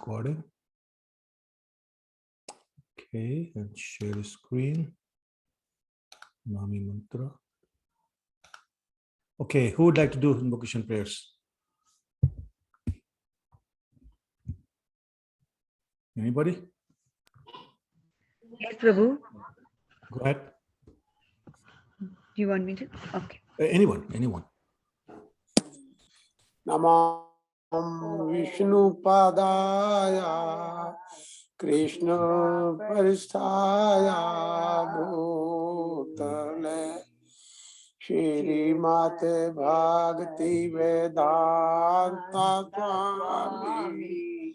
recording. Okay, and share the screen. Nami Mantra. Okay, who would like to do invocation prayers? Anybody? Yes, Prabhu. Go ahead. Do you want me to? Okay. Anyone. Namam Vishnu Padaya Krishna Parishthaya Bhutale Shri Mate Bhakti Vedanta Swami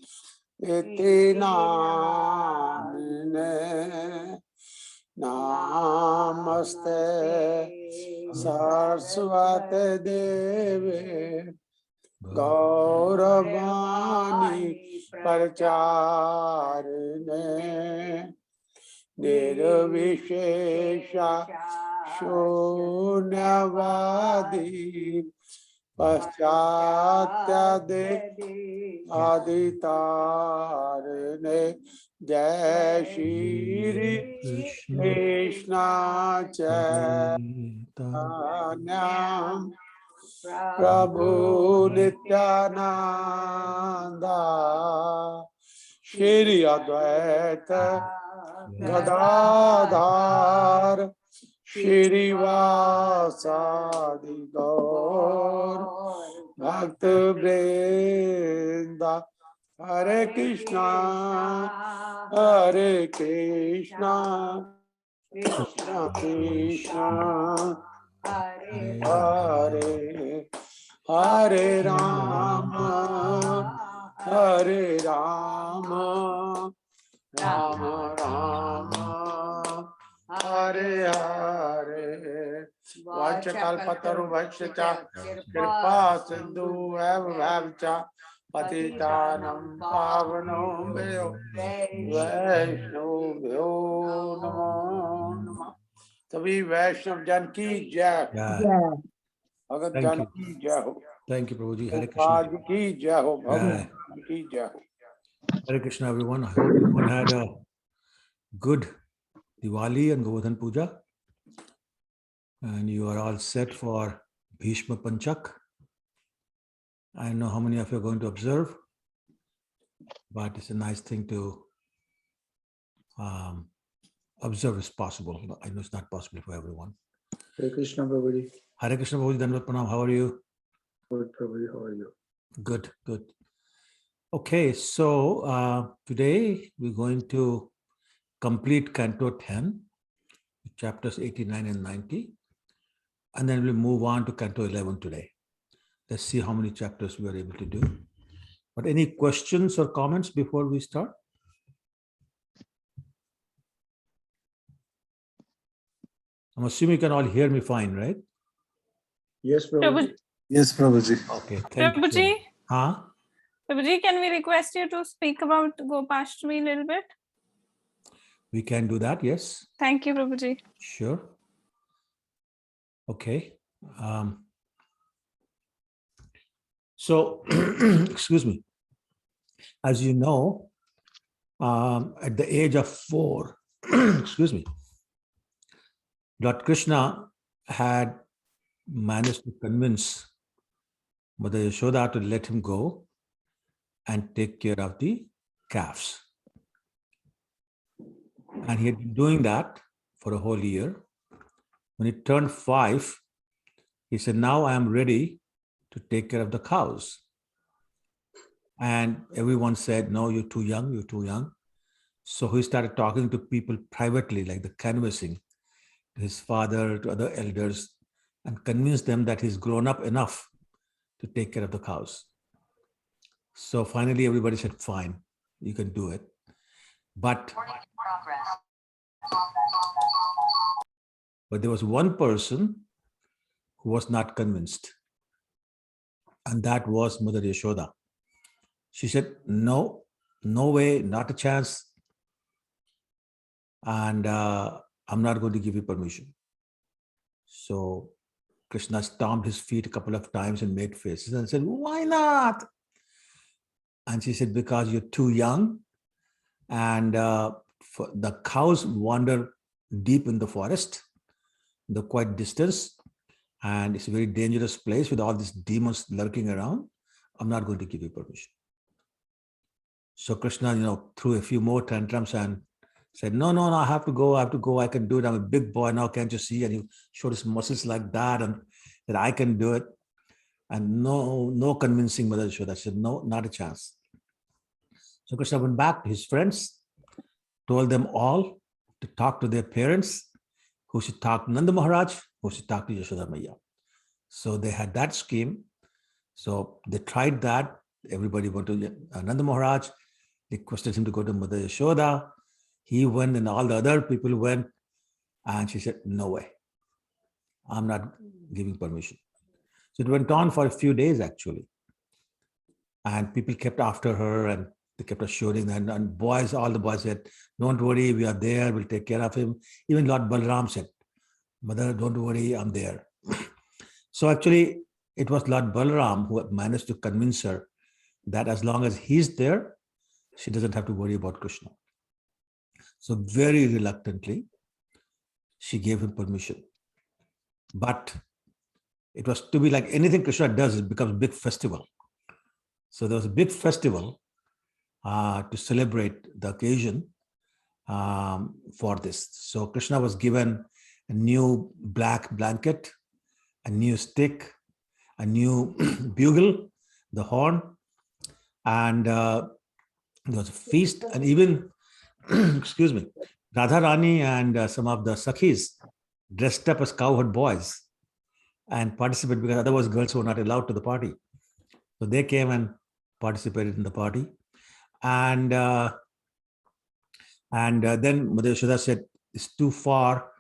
Iti Namine Namaste Saraswate Deve Gauravani Paracharine Nirvishesha Shunyavadi Paschatya Aditarine Jai Shri Krishna Chaitanya Prabhu Nityananda Shri Advaita Gadadhar Shri Vasadi Gaur Bhakta Vrinda Hare Krishna Krishna Krishna Hare Hare Rama Hare Rama Rama Rama Hare Hare Vachakalpataru Vakshacha Kripa Sindhu Evavcha Patitanam Pavanam Vyo Vaishnavyo Namo Namah Sabhi Vaishnav Jan ki jai. Bhagat Jan ki jai ho. Thank you, Prabhuji. Hare Krishna. Ki jai ho. Bhagat ki jai ho. Hare Krishna, everyone. I hope everyone had a good Diwali and Govardhan Puja. And you are all set for Bhishma Panchak. I don't know how many of you are going to observe, but it's a nice thing to observe as possible. I know it's not possible for everyone. Hare Krishna, Prabhuji. Hare Krishna, Prabhuji. Dandavat Pranam. How are you? Good, Prabhuji. How are you? Good. Okay, so today we're going to complete Canto 10, chapters 89 and 90, and then we'll move on to Canto 11 today. Let's see how many chapters we are able to do. But any questions or comments before we start? I'm assuming you can all hear me fine, right? Yes, Prabhuji. Yes, Prabhuji. Okay, thank you. Prabhuji? Huh? Prabhuji, can we request you to speak about Gopashtami a little bit? We can do that, yes. Thank you, Prabhuji. Sure. Okay. So, excuse me. As you know, at the age of 4, excuse me, Lord Krishna had managed to convince Mother Yashoda to let him go and take care of the calves. And he had been doing that for a whole year. When he turned 5, he said, now I am ready to take care of the cows. And everyone said, no, you're too young. So he started talking to people privately, like the canvassing, to his father, to other elders, and convinced them that he's grown up enough to take care of the cows. So finally, everybody said, fine, you can do it. But there was one person who was not convinced. And that was Mother Yashoda. She said, no way, not a chance. And I'm not going to give you permission. So Krishna stomped his feet a couple of times and made faces and said, why not? And she said, because you're too young, and the cows wander deep in the forest, the quite distance, and it's a very dangerous place with all these demons lurking around. I'm not going to give you permission. So Krishna, threw a few more tantrums and said, no, I have to go, I can do it. I'm a big boy now, can't you see? And he showed his muscles like that, and that I can do it. And no convincing Mother Yashoda. She said, no, not a chance. So Krishna went back to his friends, told them all to talk to their parents, who should talk to Nanda Maharaj, who should talk to Yashoda Maiya. So they had that scheme. So they tried that. Everybody went to Nanda Maharaj, requested him to go to Mother Yashoda. He went and all the other people went. And she said, no way. I'm not giving permission. So it went on for a few days actually. And people kept after her and they kept assuring them. And boys, all the boys said, don't worry, we are there, we'll take care of him. Even Lord Balram said, Mother, don't worry, I'm there. So actually, it was Lord Balram who managed to convince her that as long as he's there, she doesn't have to worry about Krishna. So very reluctantly, she gave him permission. But it was to be like anything Krishna does, it becomes a big festival. So there was a big festival to celebrate the occasion for this. So Krishna was given a new black blanket, a new stick, a new bugle, the horn, and there was a feast, and even, excuse me, Radharani and some of the Sakhis dressed up as cowherd boys and participated, because otherwise girls were not allowed to the party. So they came and participated in the party. And then Mother Yashoda said, it's too far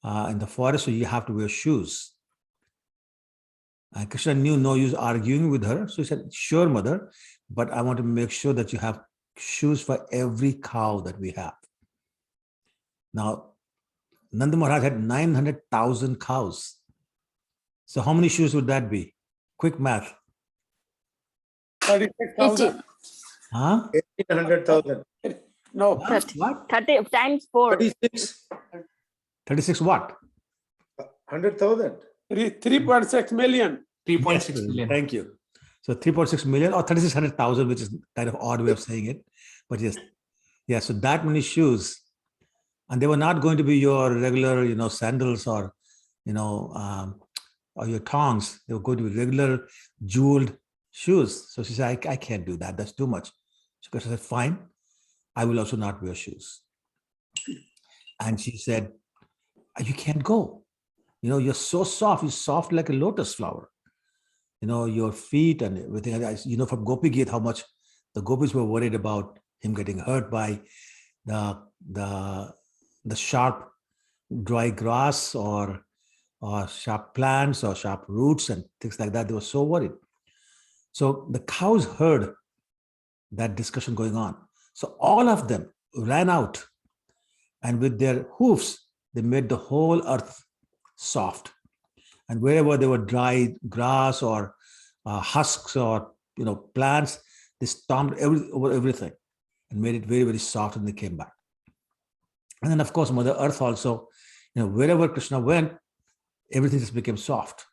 in the forest, so you have to wear shoes. And Krishna knew no use arguing with her. So he said, sure, Mother, but I want to make sure that you have shoes for every cow that we have. Now, Nanda Maharaj had 900,000 cows. So how many shoes would that be? Quick math. 36,000. Huh? 100,000. No, What? 30 times 4. 36. 36 what? 100,000. 3.6 million. 3.6 million. Thank you. So 3.6 million or 3,600,000, which is kind of odd way of saying it. But yes, yeah, so that many shoes. And they were not going to be your regular, sandals or, or your tongs. They were going to be regular jeweled shoes. So she said, I can't do that. That's too much. So Krishna said, fine, I will also not wear shoes. And she said, you can't go. You're so soft. You're soft like a lotus flower. Your feet and everything. From Gopi Gita, how much the gopis were worried about him getting hurt by the sharp dry grass or sharp plants or sharp roots and things like that. They were so worried. So the cows heard that discussion going on. So all of them ran out, and with their hoofs, they made the whole earth soft. And wherever there were dry grass or husks or plants, they stomped over everything and made it very, very soft, and they came back. And then, of course, Mother Earth also, wherever Krishna went, everything just became soft.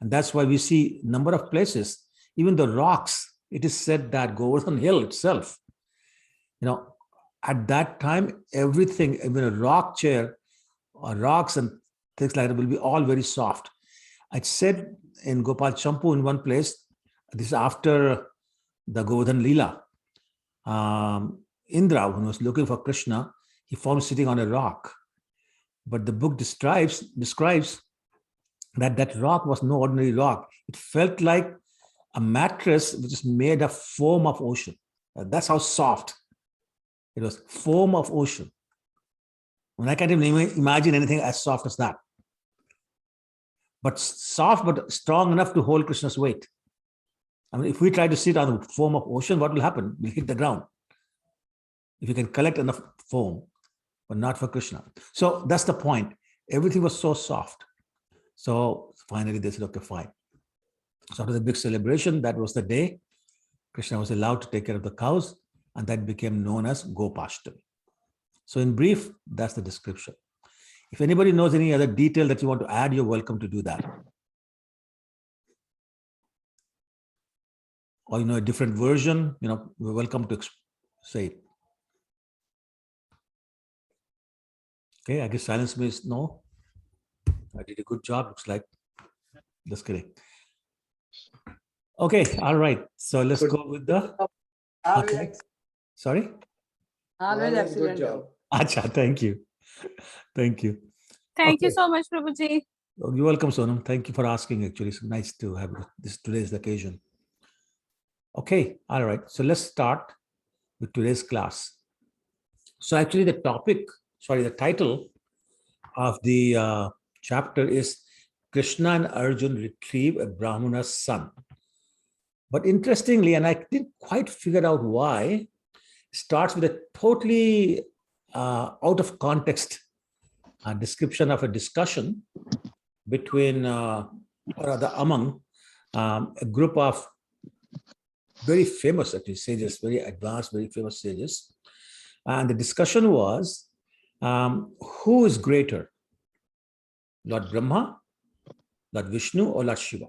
And that's why we see a number of places, even the rocks, it is said that Govardhan Hill itself, at that time, everything, even a rock chair or rocks and things like that will be all very soft. I said in Gopal Champu in one place, this is after the Govardhan Leela, Indra, when he was looking for Krishna, he found sitting on a rock. But the book describes that rock was no ordinary rock. It felt like a mattress which is made of foam of ocean. That's how soft. It was foam of ocean. And I can't even imagine anything as soft as that. But soft, but strong enough to hold Krishna's weight. I mean, if we try to sit on the foam of ocean, what will happen? We'll hit the ground. If you can collect enough foam, but not for Krishna. So that's the point. Everything was so soft. So finally they said, okay, fine. So after the big celebration, that was the day. Krishna was allowed to take care of the cows, and that became known as Gopashtami. So in brief, that's the description. If anybody knows any other detail that you want to add, you're welcome to do that. Or a different version, we're welcome to say it. Okay, I guess silence means no. I did a good job, looks like. Just kidding. Okay, all right. So let's go with the. Okay. Sorry? Always good job. Acha, thank you. Thank you. Thank you Okay. so much, Prabhuji. You're welcome, Sonam. Thank you for asking. Actually, it's nice to have today's occasion. Okay, all right. So let's start with today's class. So actually the title of the chapter is Krishna and Arjun retrieve a Brahmana's son. But interestingly, and I didn't quite figure out why, it starts with a totally out of context description of a discussion between, or rather among, a group of very famous, actually, sages, very advanced, very famous sages. And the discussion was, who is greater, Lord Brahma, Lord Vishnu, or Lord Shiva?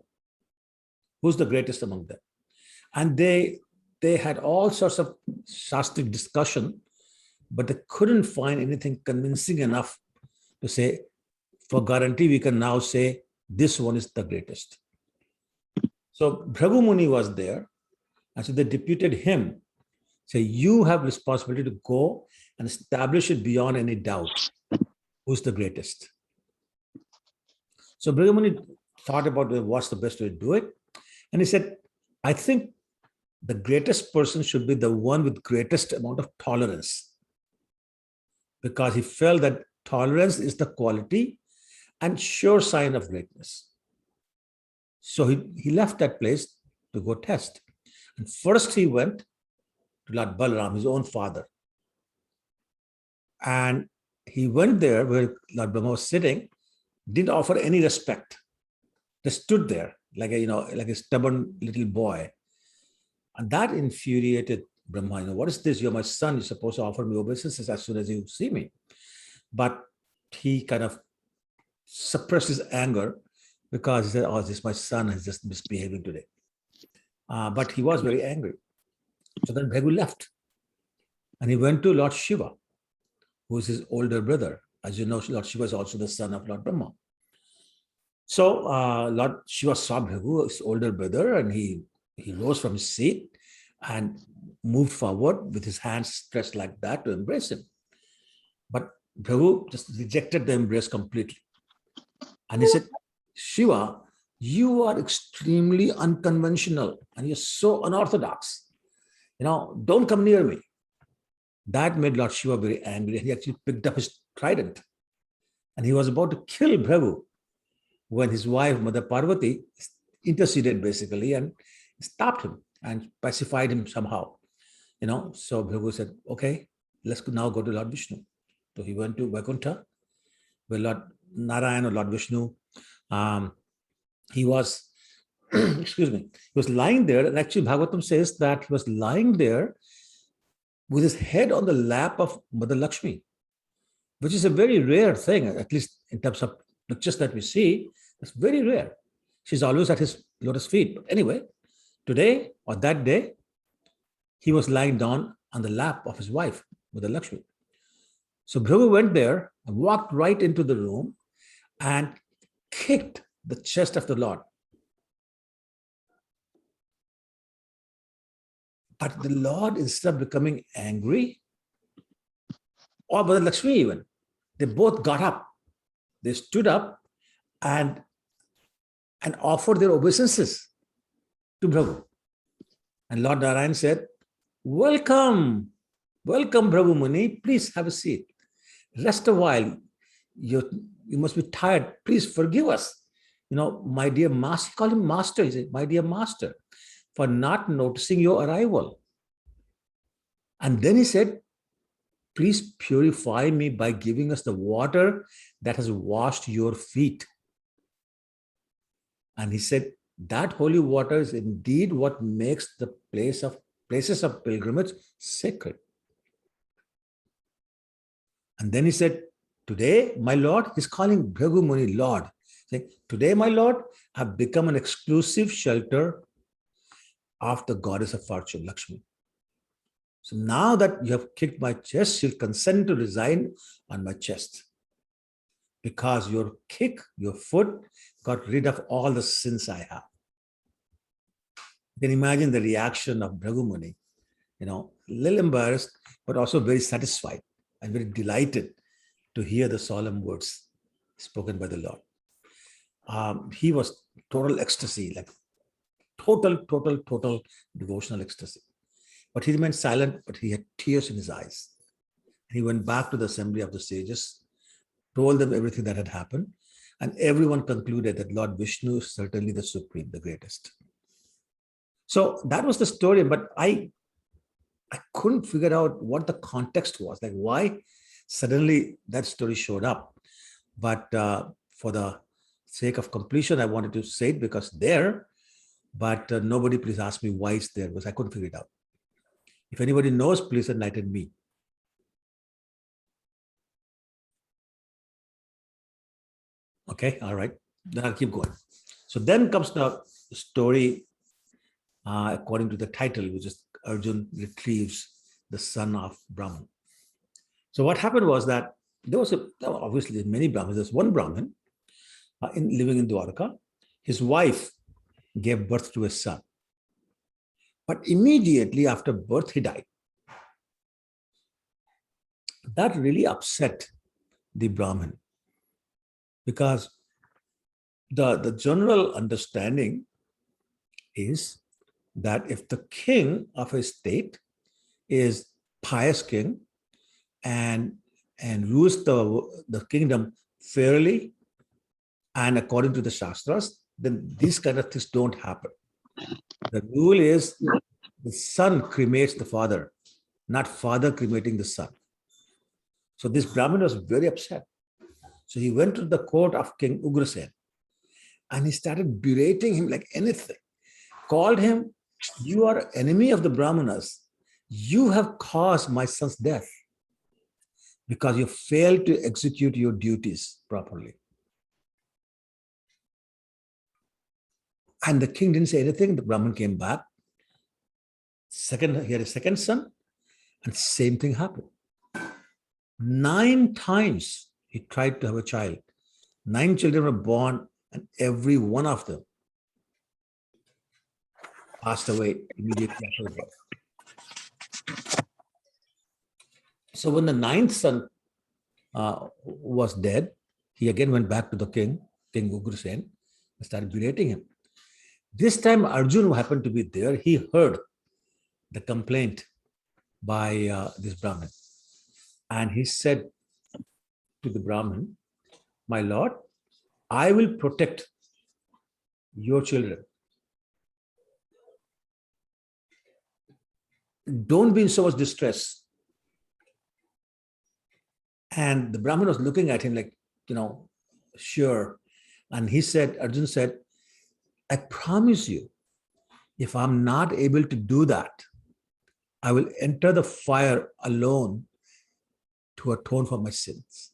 Who's the greatest among them? And they had all sorts of Shastric discussion, but they couldn't find anything convincing enough to say, for guarantee, we can now say this one is the greatest. So Bhrigu Muni was there, and so they deputed him. Say, you have responsibility to go and establish it beyond any doubt. Who's the greatest? So Bhrigu Muni thought about what's the best way to do it. And he said, I think the greatest person should be the one with greatest amount of tolerance. Because he felt that tolerance is the quality and sure sign of greatness. So he left that place to go test. And first he went to Lord Balaram, his own father. And he went there where Lord Brahma was sitting, didn't offer any respect. Just stood there like a stubborn little boy. And that infuriated Brahma. What is this? You're my son. You're supposed to offer me obeisances as soon as you see me. But he kind of suppressed his anger because he said, oh, this is my son, is just misbehaving today. But he was very angry. So then Bhrigu left. And he went to Lord Shiva, who is his older brother. As you know, Lord Shiva is also the son of Lord Brahma. So Lord Shiva saw Bhrigu, his older brother, and he rose from his seat and moved forward with his hands stretched like that to embrace him. But Bhrigu just rejected the embrace completely. And he said, Shiva, you are extremely unconventional and you're so unorthodox. Don't come near me. That made Lord Shiva very angry. He actually picked up his trident and he was about to kill Bhrigu when his wife, Mother Parvati, interceded basically and stopped him and pacified him somehow. So Bhrigu said, okay, let's now go to Lord Vishnu. So he went to Vaikuntha, where Lord Narayan or Lord Vishnu, he was, he was lying there. And actually Bhagavatam says that he was lying there with his head on the lap of Mother Lakshmi, which is a very rare thing, at least in terms of pictures that we see. It's very rare. She's always at his lotus feet. But anyway, today or that day, he was lying down on the lap of his wife, Mother Lakshmi. So Bhrigu went there and walked right into the room and kicked the chest of the Lord. But the Lord, instead of becoming angry, or Mother Lakshmi even, they both got up. They stood up and offered their obeisances to Bhrigu. And Lord Narayan said, welcome, Bhrigu Muni, please have a seat. Rest a while. You must be tired. Please forgive us. My dear master, he called him master. He said, my dear master, for not noticing your arrival. And then he said, please purify me by giving us the water that has washed your feet. And he said, that holy water is indeed what makes the places of pilgrimage sacred. And then he said, today, my Lord, he's calling Bhrigu Muni Lord. Saying, today, my Lord, I've become an exclusive shelter of the goddess of fortune, Lakshmi. So now that you have kicked my chest, she'll consent to reside on my chest. Because your kick, your foot, got rid of all the sins I have. You can imagine the reaction of Bhrigu Muni, a little embarrassed, but also very satisfied and very delighted to hear the solemn words spoken by the Lord. He was total ecstasy, like total devotional ecstasy. But he remained silent, but he had tears in his eyes. He went back to the assembly of the sages, told them everything that had happened, and everyone concluded that Lord Vishnu is certainly the supreme, the greatest. So that was the story, but I couldn't figure out what the context was, like why suddenly that story showed up. But for the sake of completion, I wanted to say it because there, but nobody please ask me why it's there, because I couldn't figure it out. If anybody knows, please enlighten me. Okay, all right. Then I'll keep going. So then comes the story according to the title, which is Arjun retrieves the son of Brahman. So what happened was that there was obviously many Brahmins. There's one Brahmin living in Dwarka. His wife gave birth to a son. But immediately after birth, he died. That really upset the Brahmin, because the general understanding is that if the king of a state is pious king and rules the kingdom fairly and according to the Shastras, then these kind of things don't happen. The rule is the son cremates the father, not father cremating the son. So this Brahmin was very upset. So he went to the court of King Ugrasen and he started berating him like anything. Called him, you are enemy of the Brahmanas. You have caused my son's death because you failed to execute your duties properly. And the king didn't say anything. The Brahmin came back. He had a second son, and same thing happened. 9 times he tried to have a child. 9 children were born, and every one of them passed away immediately after birth. So when the 9th son was dead, he again went back to the king Ugrasen, and started berating him. This time Arjun, who happened to be there, he heard the complaint by this Brahmin. And he said to the Brahmin, my lord, I will protect your children. Don't be in so much distress. And the Brahmin was looking at him like, sure. And Arjun said, I promise you, if I'm not able to do that, I will enter the fire alone to atone for my sins.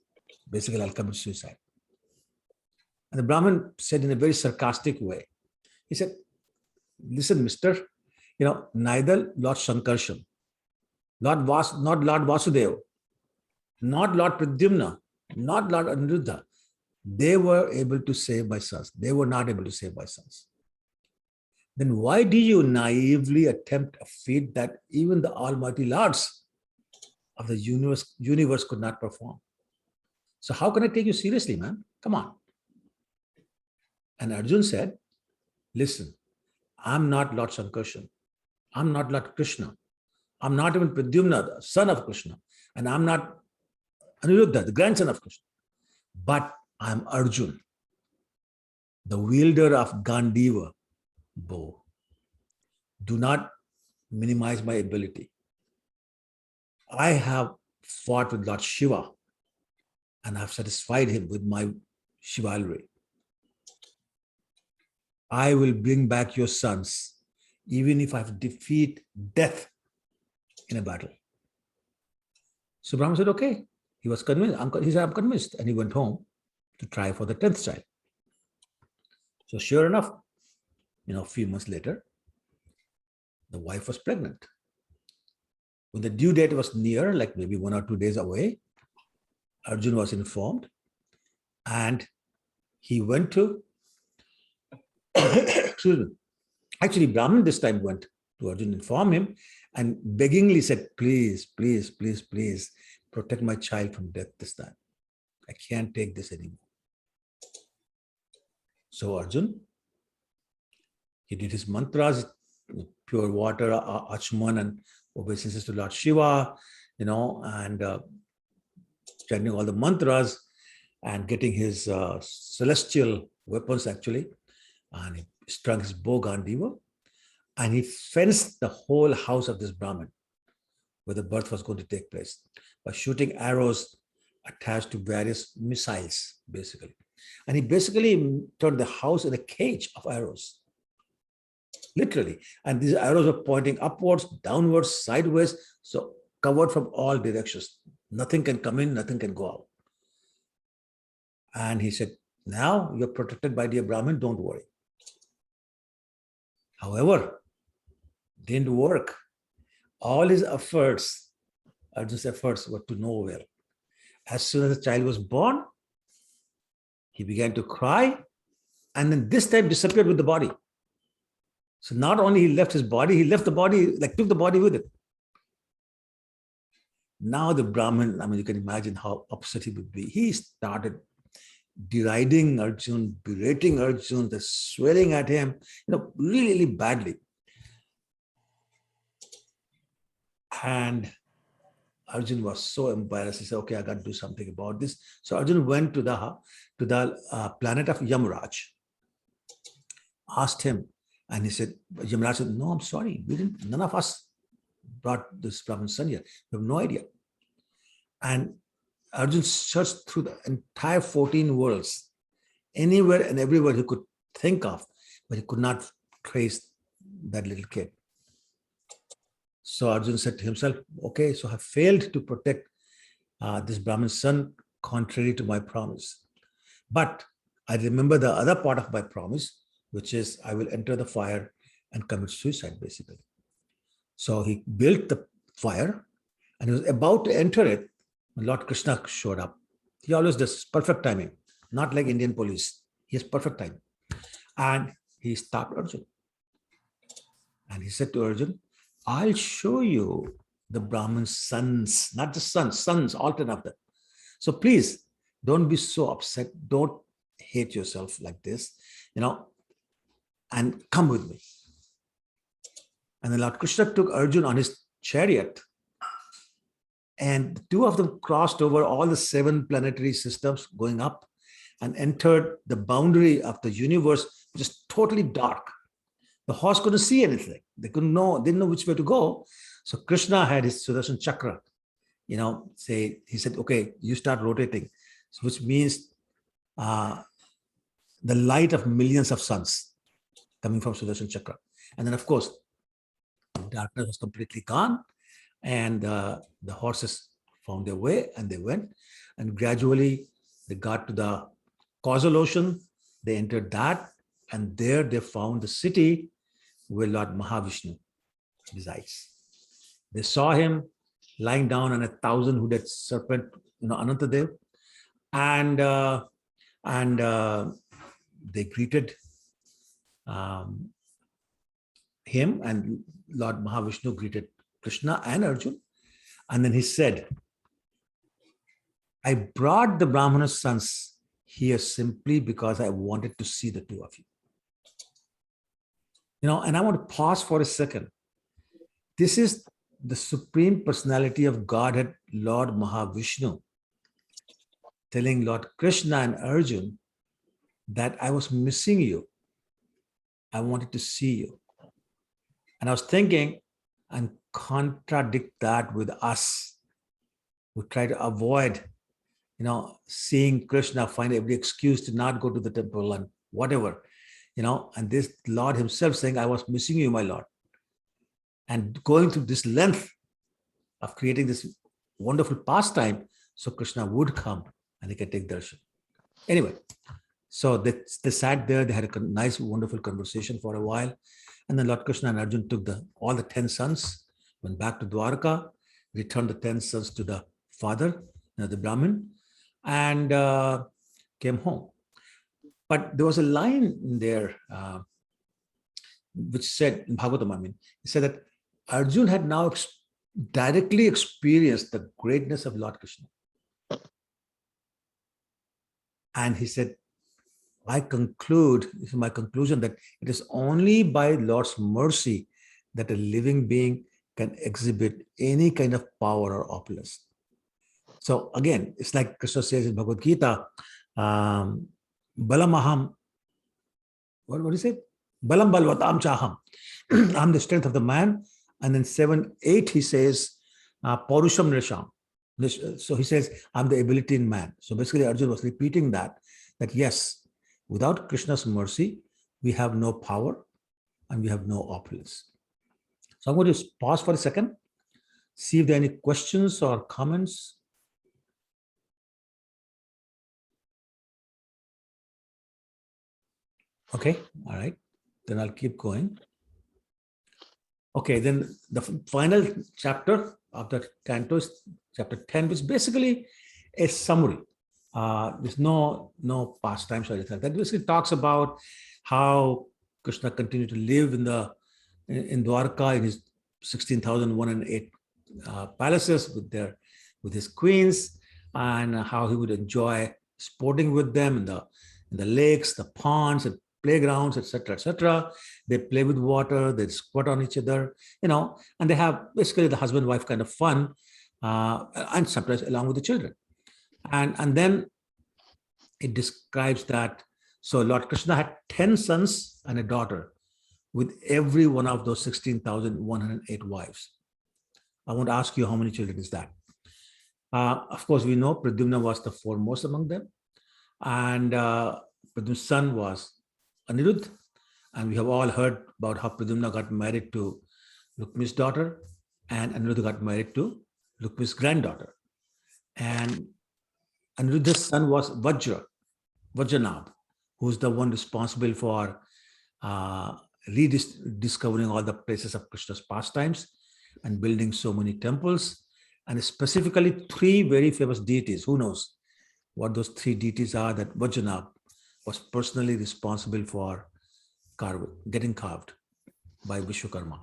Basically, I'll commit suicide. And the Brahmin said in a very sarcastic way, he said, listen, mister, neither Lord Shankarshan, not Lord Vasudeva, not Lord Pradyumna, not Lord Aniruddha, they were able to save my sons. They were not able to save my sons. Then why do you naively attempt a feat that even the almighty lords of the universe could not perform? So how can I take you seriously, man? Come on. And Arjun said, listen, I'm not Lord Shankarshan. I'm not Lord Krishna. I'm not even Pradyumna, the son of Krishna. And I'm not Aniruddha, the grandson of Krishna. But I'm Arjun, the wielder of Gandiva bow. Do not minimize my ability. I have fought with Lord Shiva and I've satisfied him with my chivalry. I will bring back your sons, even if I have to defeat death in a battle. So Brahman said, okay. He was convinced. He said, I'm convinced. And he went home to try for the 10th child. So sure enough, a few months later, the wife was pregnant. When the due date was near, like maybe 1 or 2 days away, Arjun was informed, and he went to, excuse me, actually Brahman this time went to Arjun, informed him, and beggingly said, please, please, please, please, protect my child from death this time. I can't take this anymore. So Arjun, he did his mantras, pure water, Achman, and obeisances to Lord Shiva, and chanting all the mantras and getting his celestial weapons actually. And he strung his bow Gandiva, and he fenced the whole house of this Brahmin where the birth was going to take place by shooting arrows attached to various missiles, basically. And he basically turned the house in a cage of arrows, literally. And these arrows were pointing upwards, downwards, sideways, so covered from all directions. Nothing can come in, nothing can go out. And he said, now you're protected by dear Brahmin, don't worry. However, didn't work. All his efforts, Arjun's efforts, were to no avail. As soon as the child was born, he began to cry, and then this time disappeared with the body. So not only he left his body, he left the body, like took the body with it. Now the Brahmin, you can imagine how upset he would be. He started deriding Arjun, berating Arjun, swearing at him, really, really badly. And Arjun was so embarrassed. He said, okay, I got to do something about this. So Arjun went to the planet of Yamaraj, asked him, and he said, Yamaraj said, no, I'm sorry. None of us brought this Brahmin son here. We have no idea. And Arjun searched through the entire 14 worlds, anywhere and everywhere he could think of, but he could not trace that little kid. So Arjun said to himself, okay, so I have failed to protect this Brahmin son contrary to my promise. But I remember the other part of my promise, which is I will enter the fire and commit suicide, basically. So he built the fire and he was about to enter it when Lord Krishna showed up. He always does perfect timing, not like Indian police. He has perfect timing. And he stopped Arjun. And he said to Arjun, I'll show you the Brahmin sons, not just sons, alternate of them. So please don't be so upset. Don't hate yourself like this, and come with me. And then Lord Krishna took Arjun on his chariot, and the two of them crossed over all the 7 planetary systems going up and entered the boundary of the universe, which is totally dark. The horse couldn't see anything. They didn't know which way to go. So Krishna had his Sudarshan Chakra, he said, okay, you start rotating, which means the light of millions of suns coming from Sudarshan Chakra. And then, of course, darkness was completely gone, and the horses found their way, and they went, and gradually they got to the causal ocean. They entered that, and there they found the city where Lord Mahavishnu resides. They saw him lying down on a 1,000-hooded serpent, Anantadev, and they greeted him, and Lord Mahavishnu greeted Krishna and Arjun. And then he said, I brought the Brahmana sons here simply because I wanted to see the two of you. And I want to pause for a second. This is the Supreme Personality of Godhead, Lord Mahavishnu, telling Lord Krishna and Arjun that I was missing you. I wanted to see you. And I was thinking, and contradict that with us who try to avoid, seeing Krishna, find every excuse to not go to the temple and whatever. and this Lord himself saying, I was missing you, my Lord. And going through this length of creating this wonderful pastime, so Krishna would come and he can take darshan. Anyway, so they sat there, they had a nice, wonderful conversation for a while. And then Lord Krishna and Arjun took all the 10 sons, went back to Dwarka, returned the 10 sons to the father, the Brahmin, and came home. But there was a line in there which said, in Bhagavatam, it said that Arjun had now directly experienced the greatness of Lord Krishna. And he said, this is my conclusion, that it is only by Lord's mercy that a living being can exhibit any kind of power or opulence. So again, it's like Krishna says in Bhagavad-Gita, Balamaham, what is it? Balam balvatam chaham. I'm the strength of the man. And then 7-8, he says, Paurusham nirsham. So he says, I'm the ability in man. So basically, Arjun was repeating that yes, without Krishna's mercy, we have no power and we have no opulence. So I'm going to pause for a second, see if there are any questions or comments. Okay, all right. Then I'll keep going. Okay, then the final chapter of the Canto is chapter 10, which is basically a summary. There's no pastimes or anything like that. Basically talks about how Krishna continued to live in Dwarka in his 16,108 palaces with his queens, and how he would enjoy sporting with them in the lakes, the ponds, and playgrounds, etc., etc. They play with water, they squirt on each other, and they have basically the husband-wife kind of fun, and sometimes along with the children. And then it describes that, so Lord Krishna had 10 sons and a daughter with every one of those 16,108 wives. I want to ask you, how many children is that? Of course, we know Pradyumna was the foremost among them. And Pradyumna's son was Anirudh. And we have all heard about how Pradyumna got married to Rukmi's daughter, and Anirudh got married to Rukmi's granddaughter. And Aniruddha's son was Vajranab, who's the one responsible for rediscovering all the places of Krishna's pastimes and building so many temples, and specifically 3 very famous deities. Who knows what those 3 deities are that Vajranab was personally responsible for getting carved by Vishwakarma?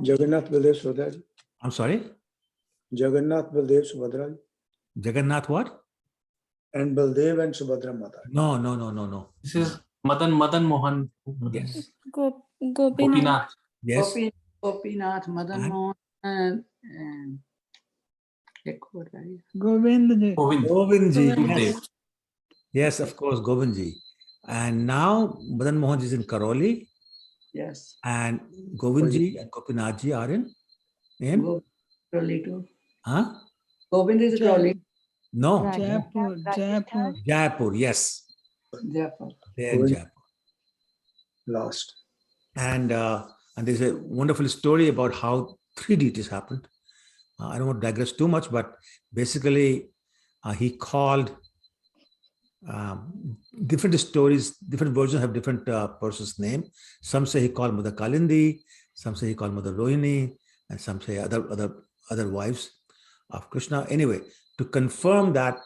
Jagannath, Baldev, Subhadra. I'm sorry? Jagannath, Baldev, Subhadra. Jagannath what? And Baldev and Subhadra Mata. No. This is Madan Mohan. Yes. Gopinath. Yes. Gopinath, Madan Mohan, and Govind. Govindji. Yes. Yes, of course, Govindji. And now Madan Mohan is in Karoli. yes. And Govindji and Gopinathji are in? Karoli too. Huh? Govind is Karoli. No. Jaipur. Yes. Jaipur. They're in Jaipur. Last. And there's a wonderful story about how 3 deities happened. I don't want to digress too much, but basically he called different stories, different versions have different person's name. Some say he called Mother Kalindi, some say he called Mother Rohini, and some say other wives of Krishna. Anyway, to confirm that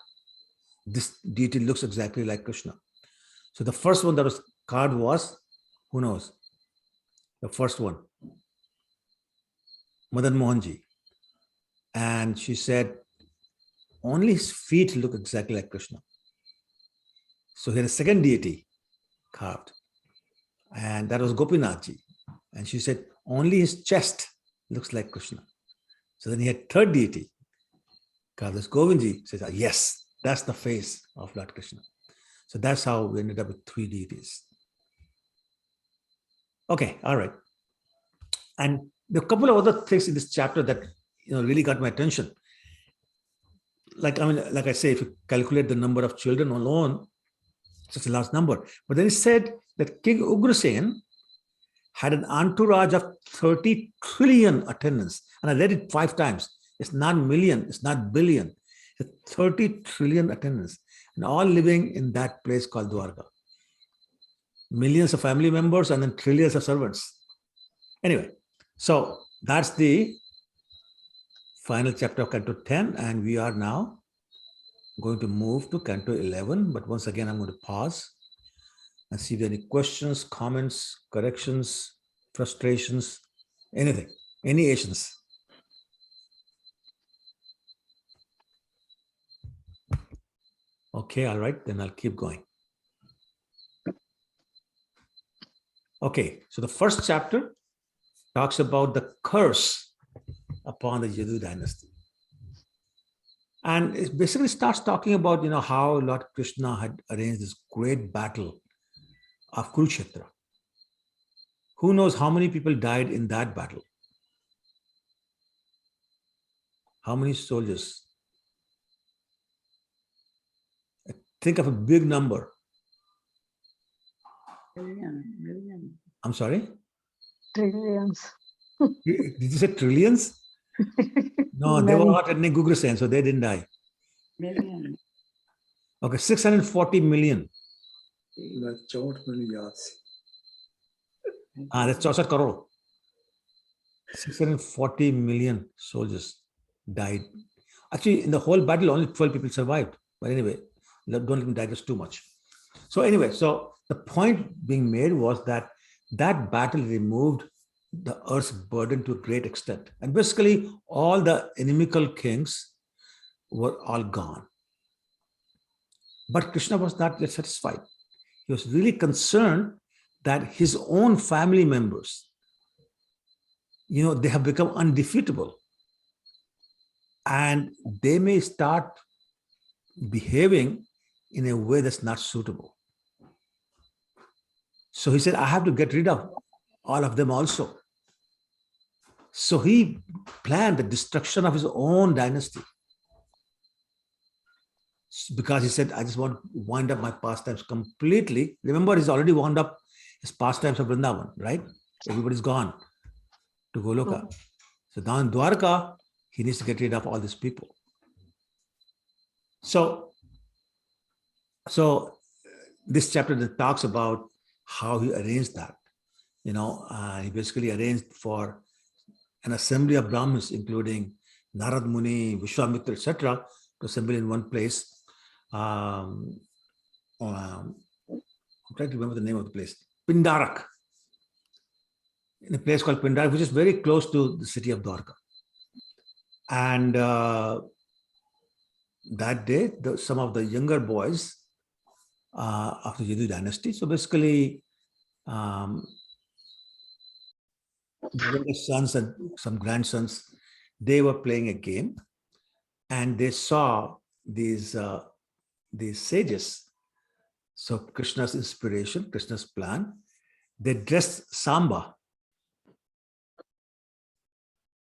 this deity looks exactly like Krishna. So the first one that was carved was, who knows? The first one, Madan Mohanji. And she said, only his feet look exactly like Krishna. So he had a second deity carved, and that was Gopinathji. And she said, only his chest looks like Krishna. So then he had third deity carved as Govindji. Says, yes, that's the face of Lord Krishna. So that's how we ended up with 3 deities. Okay, all right. And there are a couple of other things in this chapter that really got my attention. Like I say, if you calculate the number of children alone, such a large number. But then he said that King Ugrasen had an entourage of 30 trillion attendants. And I read it 5 times. It's not million, it's not billion. It's 30 trillion attendants. And all living in that place called Dwarka. Millions of family members and then trillions of servants. Anyway, so that's the final chapter of Canto 10. And we are now going to move to Canto 11. But once again, I'm going to pause and see if there are any questions, comments, corrections, frustrations, anything, any Asians. Okay, all right, then I'll keep going. Okay, so the first chapter talks about the curse upon the Yadu Dynasty. And it basically starts talking about, how Lord Krishna had arranged this great battle of Kurukshetra. Who knows how many people died in that battle? How many soldiers? Think of a big number. Million. I'm sorry? Trillions. Did you say trillions? No, they were Many. not attending Ugrasen, so they didn't die. Million. Okay, 640 million. मैं 64 minute याद से That's 64 crore. 640 million soldiers died. Actually, in the whole battle, only 12 people survived. But anyway, don't let me digress too much. So anyway, so the point being made was that that battle removed the earth's burden to a great extent. And basically, all the inimical kings were all gone. But Krishna was not yet satisfied. He was really concerned that his own family members, they have become undefeatable. And they may start behaving in a way that's not suitable. So he said, I have to get rid of all of them also. So he planned the destruction of his own dynasty. Because he said, I just want to wind up my pastimes completely. Remember, he's already wound up his pastimes of Vrindavan, right? Everybody's gone to Goloka. So now in Dwarka, he needs to get rid of all these people. So this chapter that talks about how he arranged that. He basically arranged for an assembly of Brahmins, including Narad Muni, Vishwamitra, etc., to assemble in one place. I'm trying to remember the name of the place. Pindarak. In a place called Pindarak, which is very close to the city of Dwarka. And that day, some of the younger boys of the Yadu Dynasty, so basically the younger sons and some grandsons, they were playing a game and they saw these sages. So Krishna's inspiration, Krishna's plan, they dressed Samba,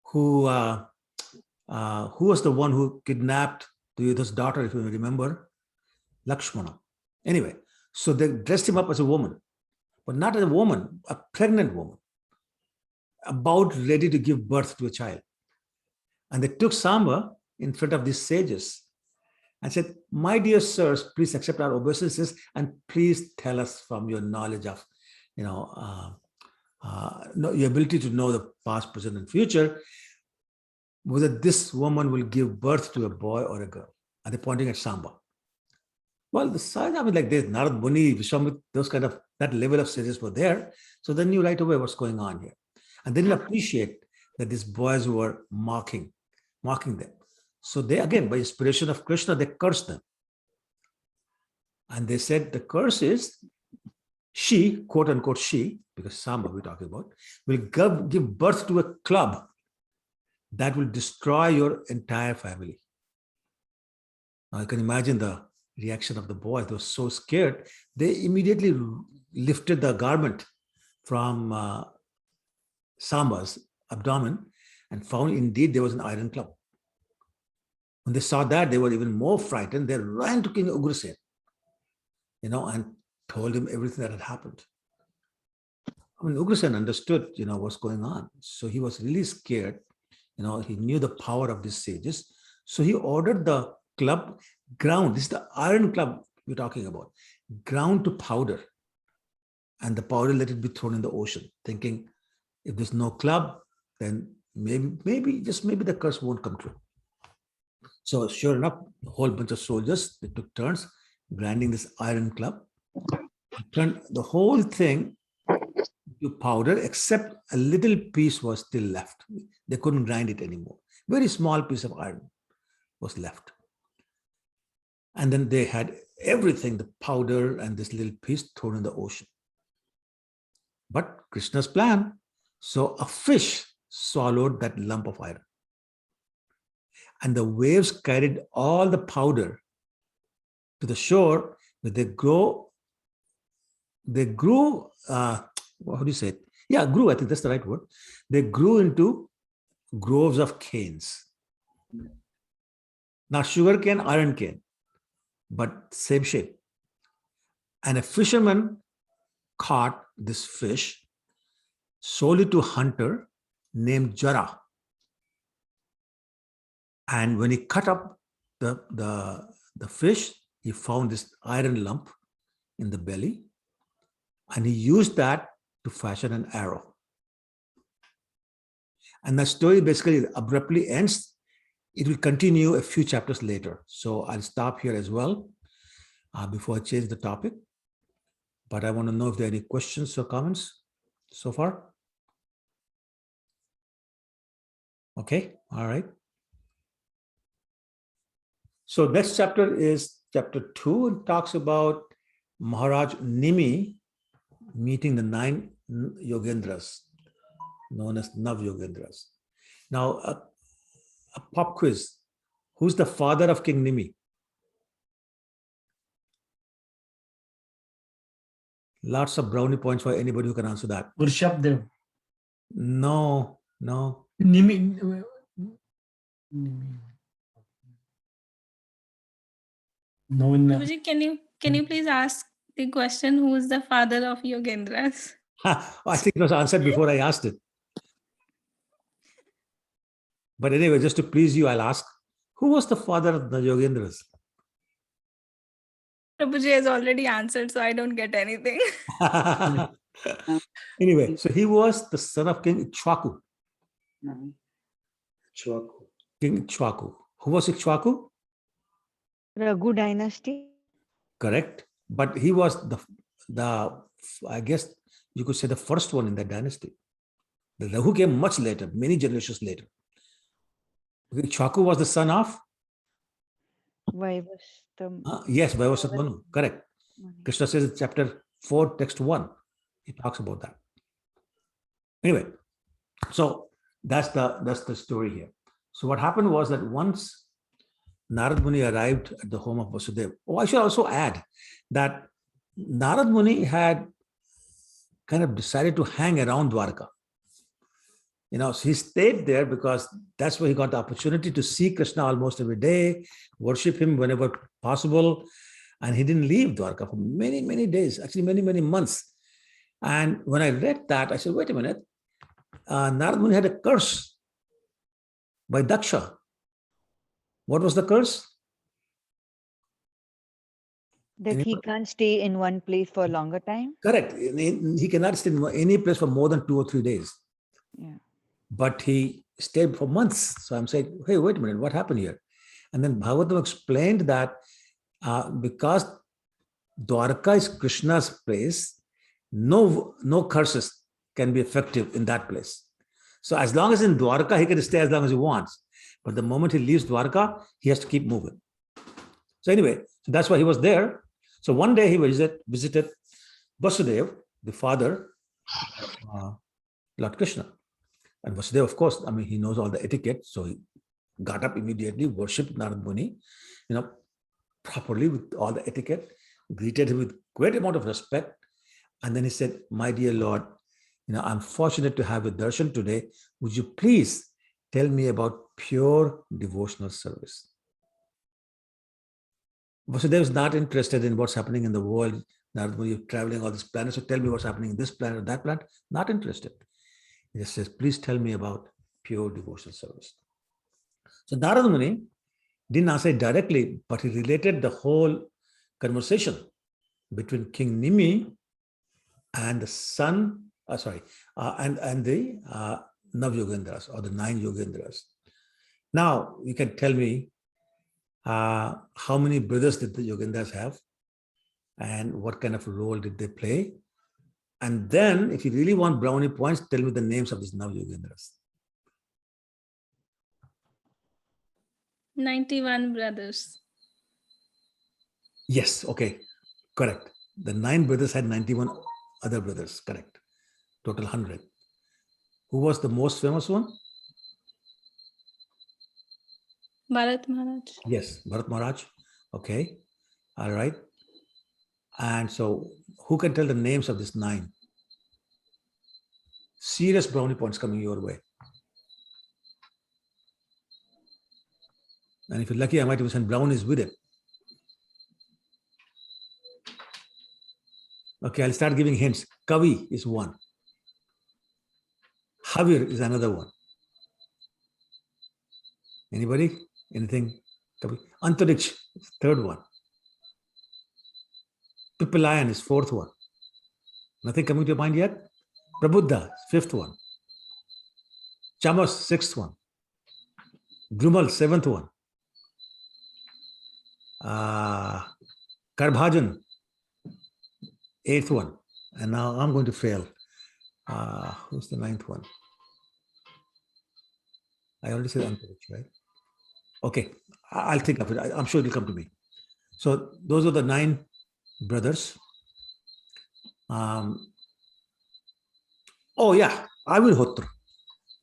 who was the one who kidnapped Yudha's daughter, if you remember, Lakshmana. Anyway, so they dressed him up as a woman, but not as a woman, a pregnant woman, about ready to give birth to a child. And they took Samba in front of these sages and said, my dear sirs, please accept our obeisances and please tell us from your knowledge of, your ability to know the past, present, and future, whether this woman will give birth to a boy or a girl. And they're pointing at Samba. Well, the side, like there's Narad Muni, Vishwamitra, those kind of, that level of sages were there. So then you right away what's going on here. And then you appreciate that these boys were mocking them. So they, again, by inspiration of Krishna, they cursed them. And they said the curse is she, quote unquote she, because Samba we're talking about, will give birth to a club that will destroy your entire family. Now you can imagine the reaction of the boys. They were so scared. They immediately lifted the garment from Samba's abdomen and found indeed there was an iron club. When they saw that, they were even more frightened. They ran to King Ugrasen. and told him everything that had happened. I mean, Ugrasen understood, what's going on. So he was really scared. He knew the power of these sages. So he ordered the club ground. This is the iron club we're talking about. Ground to powder. And the powder, let it be thrown in the ocean, thinking if there's no club, then maybe the curse won't come true. So sure enough, a whole bunch of soldiers, they took turns grinding this iron club. Turned the whole thing to powder, except a little piece was still left. They couldn't grind it anymore. Very small piece of iron was left. And then they had everything, the powder and this little piece thrown in the ocean. But Krishna's plan, so a fish swallowed that lump of iron. And the waves carried all the powder to the shore, where they grew, what do you say? Yeah, grew, I think that's the right word. They grew into groves of canes. Not sugar cane, iron cane, but same shape. And a fisherman caught this fish, sold it to a hunter named Jara. And when he cut up the fish, he found this iron lump in the belly, and he used that to fashion an arrow. And the story basically abruptly ends. It will continue a few chapters later. So I'll stop here as well before I change the topic. But I want to know if there are any questions or comments so far. Okay, all right. So next chapter is chapter 2. It talks about Maharaj Nimi meeting the 9 Yogendras, known as Nav Yogendras. Now, a pop quiz. Who's the father of King Nimi? Lots of brownie points for anybody who can answer that. Vrishabdev. No. Nimi. No, Prabhuji, can you please ask the question, who is the father of Yogendras? I think it was answered before I asked it. But anyway, just to please you, I'll ask, who was the father of the Yogendras? Prabhuji has already answered, so I don't get anything. Anyway, so he was the son of King Ichwaku. Chwaku. King Ichwaku. Who was Ichwaku? Yadu Dynasty. Correct. But he was the I guess you could say the first one in that dynasty. The Rahu came much later, many generations later. Ichwaku was the son of? Yes, Vaivasat Manu. Correct. Krishna says in chapter 4, text 1. He talks about that. Anyway, so that's the story here. So what happened was that once Narad Muni arrived at the home of Vasudeva. Oh, I should also add that Narad Muni had kind of decided to hang around Dwarka. So he stayed there because that's where he got the opportunity to see Krishna almost every day, worship him whenever possible. And he didn't leave Dwarka for many, many days, actually many, many months. And when I read that, I said, wait a minute, Narad Muni had a curse by Daksha. What was the curse? That he can't stay in one place for a longer time. Correct. He cannot stay in any place for more than 2 or 3 days. Yeah. But he stayed for months. So I'm saying, hey, wait a minute, what happened here? And then Bhagavatam explained that because Dwarka is Krishna's place, no curses can be effective in that place. So as long as in Dwarka, he can stay as long as he wants. But the moment he leaves Dwarka, he has to keep moving. So anyway, so that's why he was there. So one day he visited Vasudeva, the father, Lord Krishna. And Vasudeva, of course, he knows all the etiquette. So he got up immediately, worshipped Narad Muni, properly with all the etiquette, greeted him with great amount of respect. And then he said, my dear Lord, I'm fortunate to have a darshan today. Would you please tell me about pure devotional service? Vasudeva is not interested in what's happening in the world. Narada Muni, you're traveling all these planets, so tell me what's happening in this planet or that planet. Not interested. He just says, please tell me about pure devotional service. So Narada Muni didn't answer it directly, but he related the whole conversation between King Nimi and the son, and the Nav Yogendras or the 9 Yogendras. Now, you can tell me how many brothers did the Yogendras have and what kind of role did they play? And then, if you really want brownie points, tell me the names of these Nav Yogendras. 91 brothers. Yes, okay, correct. The 9 brothers had 91 other brothers, correct. Total 100. Who was the most famous one? Bharat Maharaj. Yes, Bharat Maharaj. Okay, all right. And so, who can tell the names of these 9? Serious brownie points coming your way. And if you're lucky, I might even send brownies with it. Okay, I'll start giving hints. Kavi is one. Havir is another one. Anybody? Anything? Kavi? Antariksh is third one. Pipalayan is fourth one. Nothing coming to your mind yet? Prabuddha is fifth one. Chamas, sixth one. Drumal, seventh one. Karbhajan, eighth one. And now I'm going to fail. Who's the 9th one? I already said Antariksh, right? Okay, I'll think of it. I'm sure it'll come to me. So those are the 9 brothers. Oh yeah, Avirhotra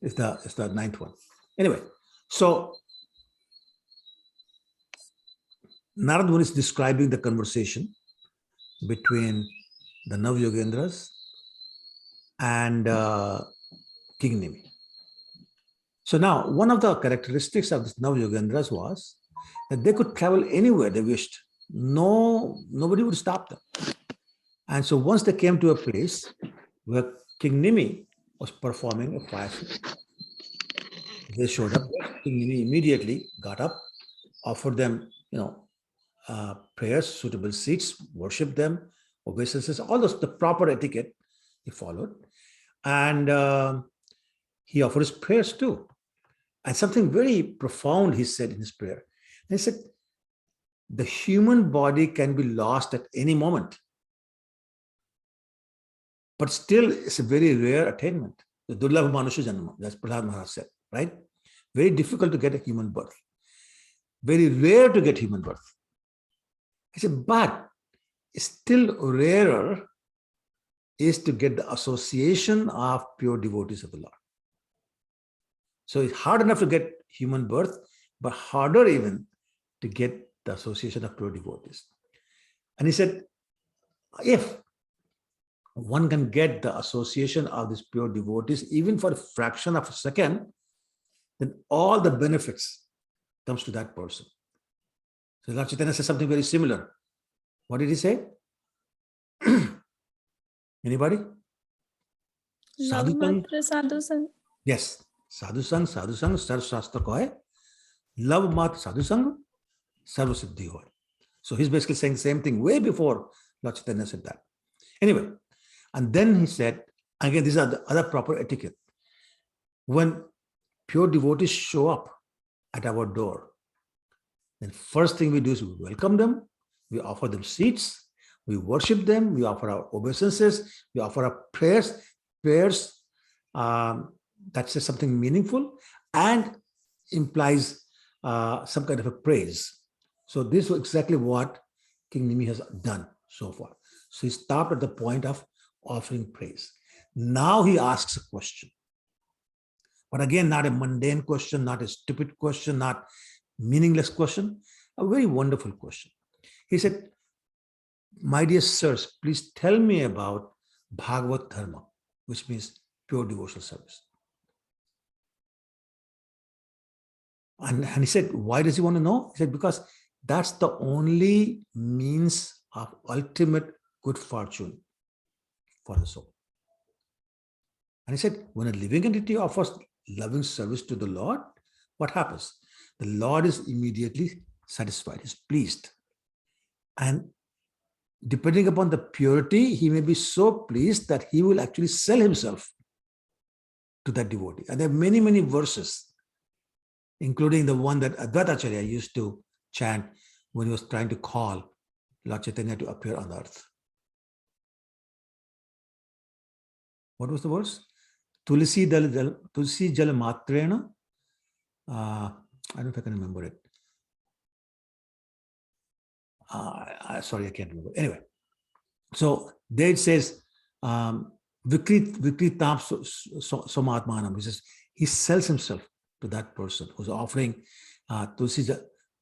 is the 9th one. Anyway, so Narada Muni is describing the conversation between the Nav Yogendras and King Nimi. So now, one of the characteristics of the Nav Yogendras was that they could travel anywhere they wished. Nobody would stop them. And so once they came to a place where King Nimi was performing a fast, they showed up. King Nimi immediately got up, offered them, prayers, suitable seats, worshiped them, obeisances, all those, the proper etiquette he followed. And he offered his prayers too. And something very profound he said in his prayer. He said, the human body can be lost at any moment. But still, it's a very rare attainment. The Durlabha Manusha Janma, that's Prahlad Maharaj said, right? Very difficult to get a human birth. Very rare to get human birth. He said, but still rarer is to get the association of pure devotees of the Lord. So it's hard enough to get human birth, but harder even to get the association of pure devotees. And he said, if one can get the association of these pure devotees, even for a fraction of a second, then all the benefits comes to that person. So Lord Chaitanya says something very similar. What did he say? Anybody? Love matra sadhu sang. Yes. Sadhu sang, sarv shastra ko hai. Love mat sadhu sang, sarv siddhi hoy. So he's basically saying the same thing way before Lord Chaitanya said that. Anyway, and then he said, again, these are the other proper etiquette. When pure devotees show up at our door, then first thing we do is we welcome them, we offer them seats, we worship them, we offer our obeisances, we offer our prayers that says something meaningful and implies some kind of a praise. So this was exactly what King Nimi has done so far. So he stopped at the point of offering praise. Now he asks a question. But again, not a mundane question, not a stupid question, not meaningless question, a very wonderful question. He said, my dear sirs, please tell me about Bhagavad Dharma, which means pure devotional service. And he said, why does he want to know? He said, because that's the only means of ultimate good fortune for the soul. And he said, when a living entity offers loving service to the Lord, what happens? The Lord is immediately satisfied, is pleased. And depending upon the purity, he may be so pleased that he will actually sell himself to that devotee. And there are many, many verses, including the one that Advaitacharya used to chant when he was trying to call Lord Chaitanya to appear on the earth. What was the verse? Tulsi jal matrena. I don't know if I can remember it. Sorry, I can't remember. Anyway, so there it says, Vikritam somatmanam. He says, he sells himself to that person who's offering tulsi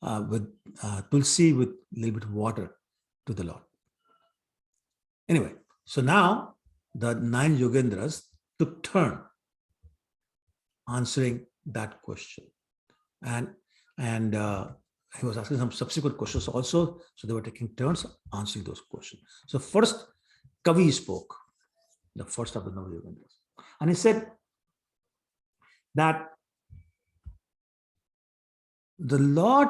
with a little bit of water to the Lord. Anyway, so now the 9 Yogendras took turn answering that question. And he was asking some subsequent questions also, so they were taking turns answering those questions. So first, Kavi spoke, the first of the Nav Yogendras. And he said that the Lord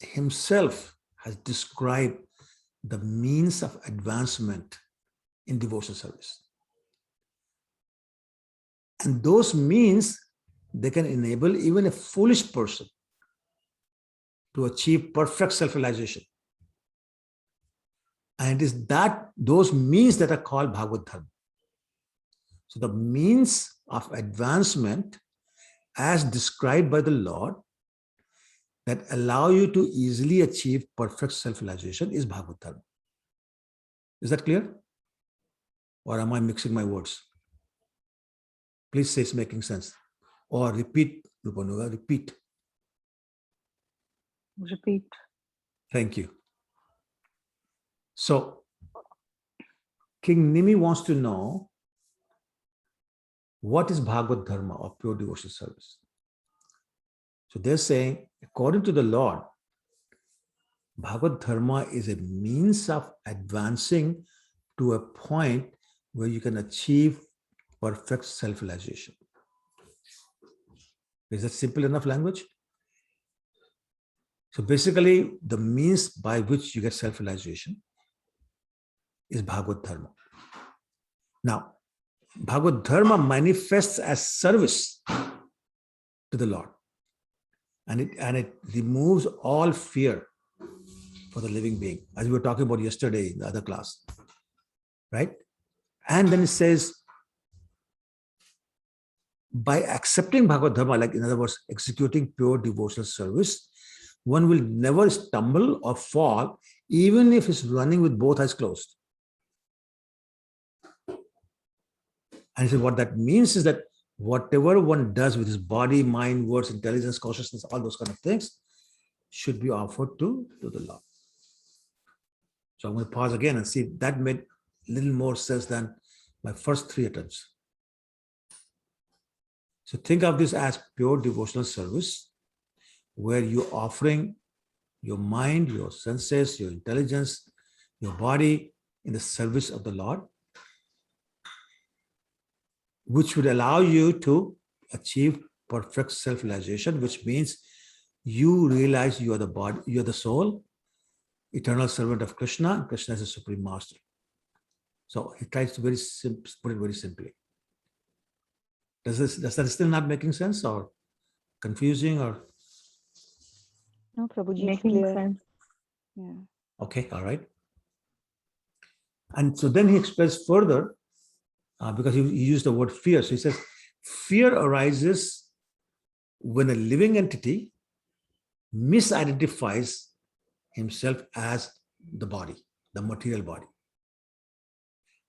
himself has described the means of advancement in devotional service. And those means, they can enable even a foolish person to achieve perfect self-realization. And it is those means that are called Bhagavad-Gama. So the means of advancement as described by the Lord that allow you to easily achieve perfect self-realization is Bhagavad-Gama. Is that clear? Or am I mixing my words? Please say it's making sense. Or repeat, Rupanuga, repeat. Repeat. Thank you. So, King Nimi wants to know what is Bhagavad Dharma or pure devotional service. So they're saying, according to the Lord, Bhagavad Dharma is a means of advancing to a point where you can achieve perfect self-realization. Is that simple enough language? So basically, the means by which you get self-realization is Bhagavad Dharma. Now, Bhagavad Dharma manifests as service to the Lord. And it removes all fear for the living being, as we were talking about yesterday in the other class. Right? And then it says, by accepting Bhagavad Dharma, like in other words, executing pure devotional service, one will never stumble or fall, even if he's running with both eyes closed. And so what that means is that whatever one does with his body, mind, words, intelligence, consciousness, all those kind of things should be offered to the Lord. So I'm going to pause again and see if that made a little more sense than my first 3 attempts. So think of this as pure devotional service, where you're offering your mind, your senses, your intelligence, your body in the service of the Lord, which would allow you to achieve perfect self-realization, which means you realize you are the body, you are the soul, eternal servant of Krishna, and Krishna is the supreme master. So he tries to put it very simply. Does that still not making sense or confusing or? No, Prabhuji, it's Making clear. sense. Yeah. Okay, all right. And so then he expressed further, because he used the word fear. So he says, fear arises when a living entity misidentifies himself as the body, the material body.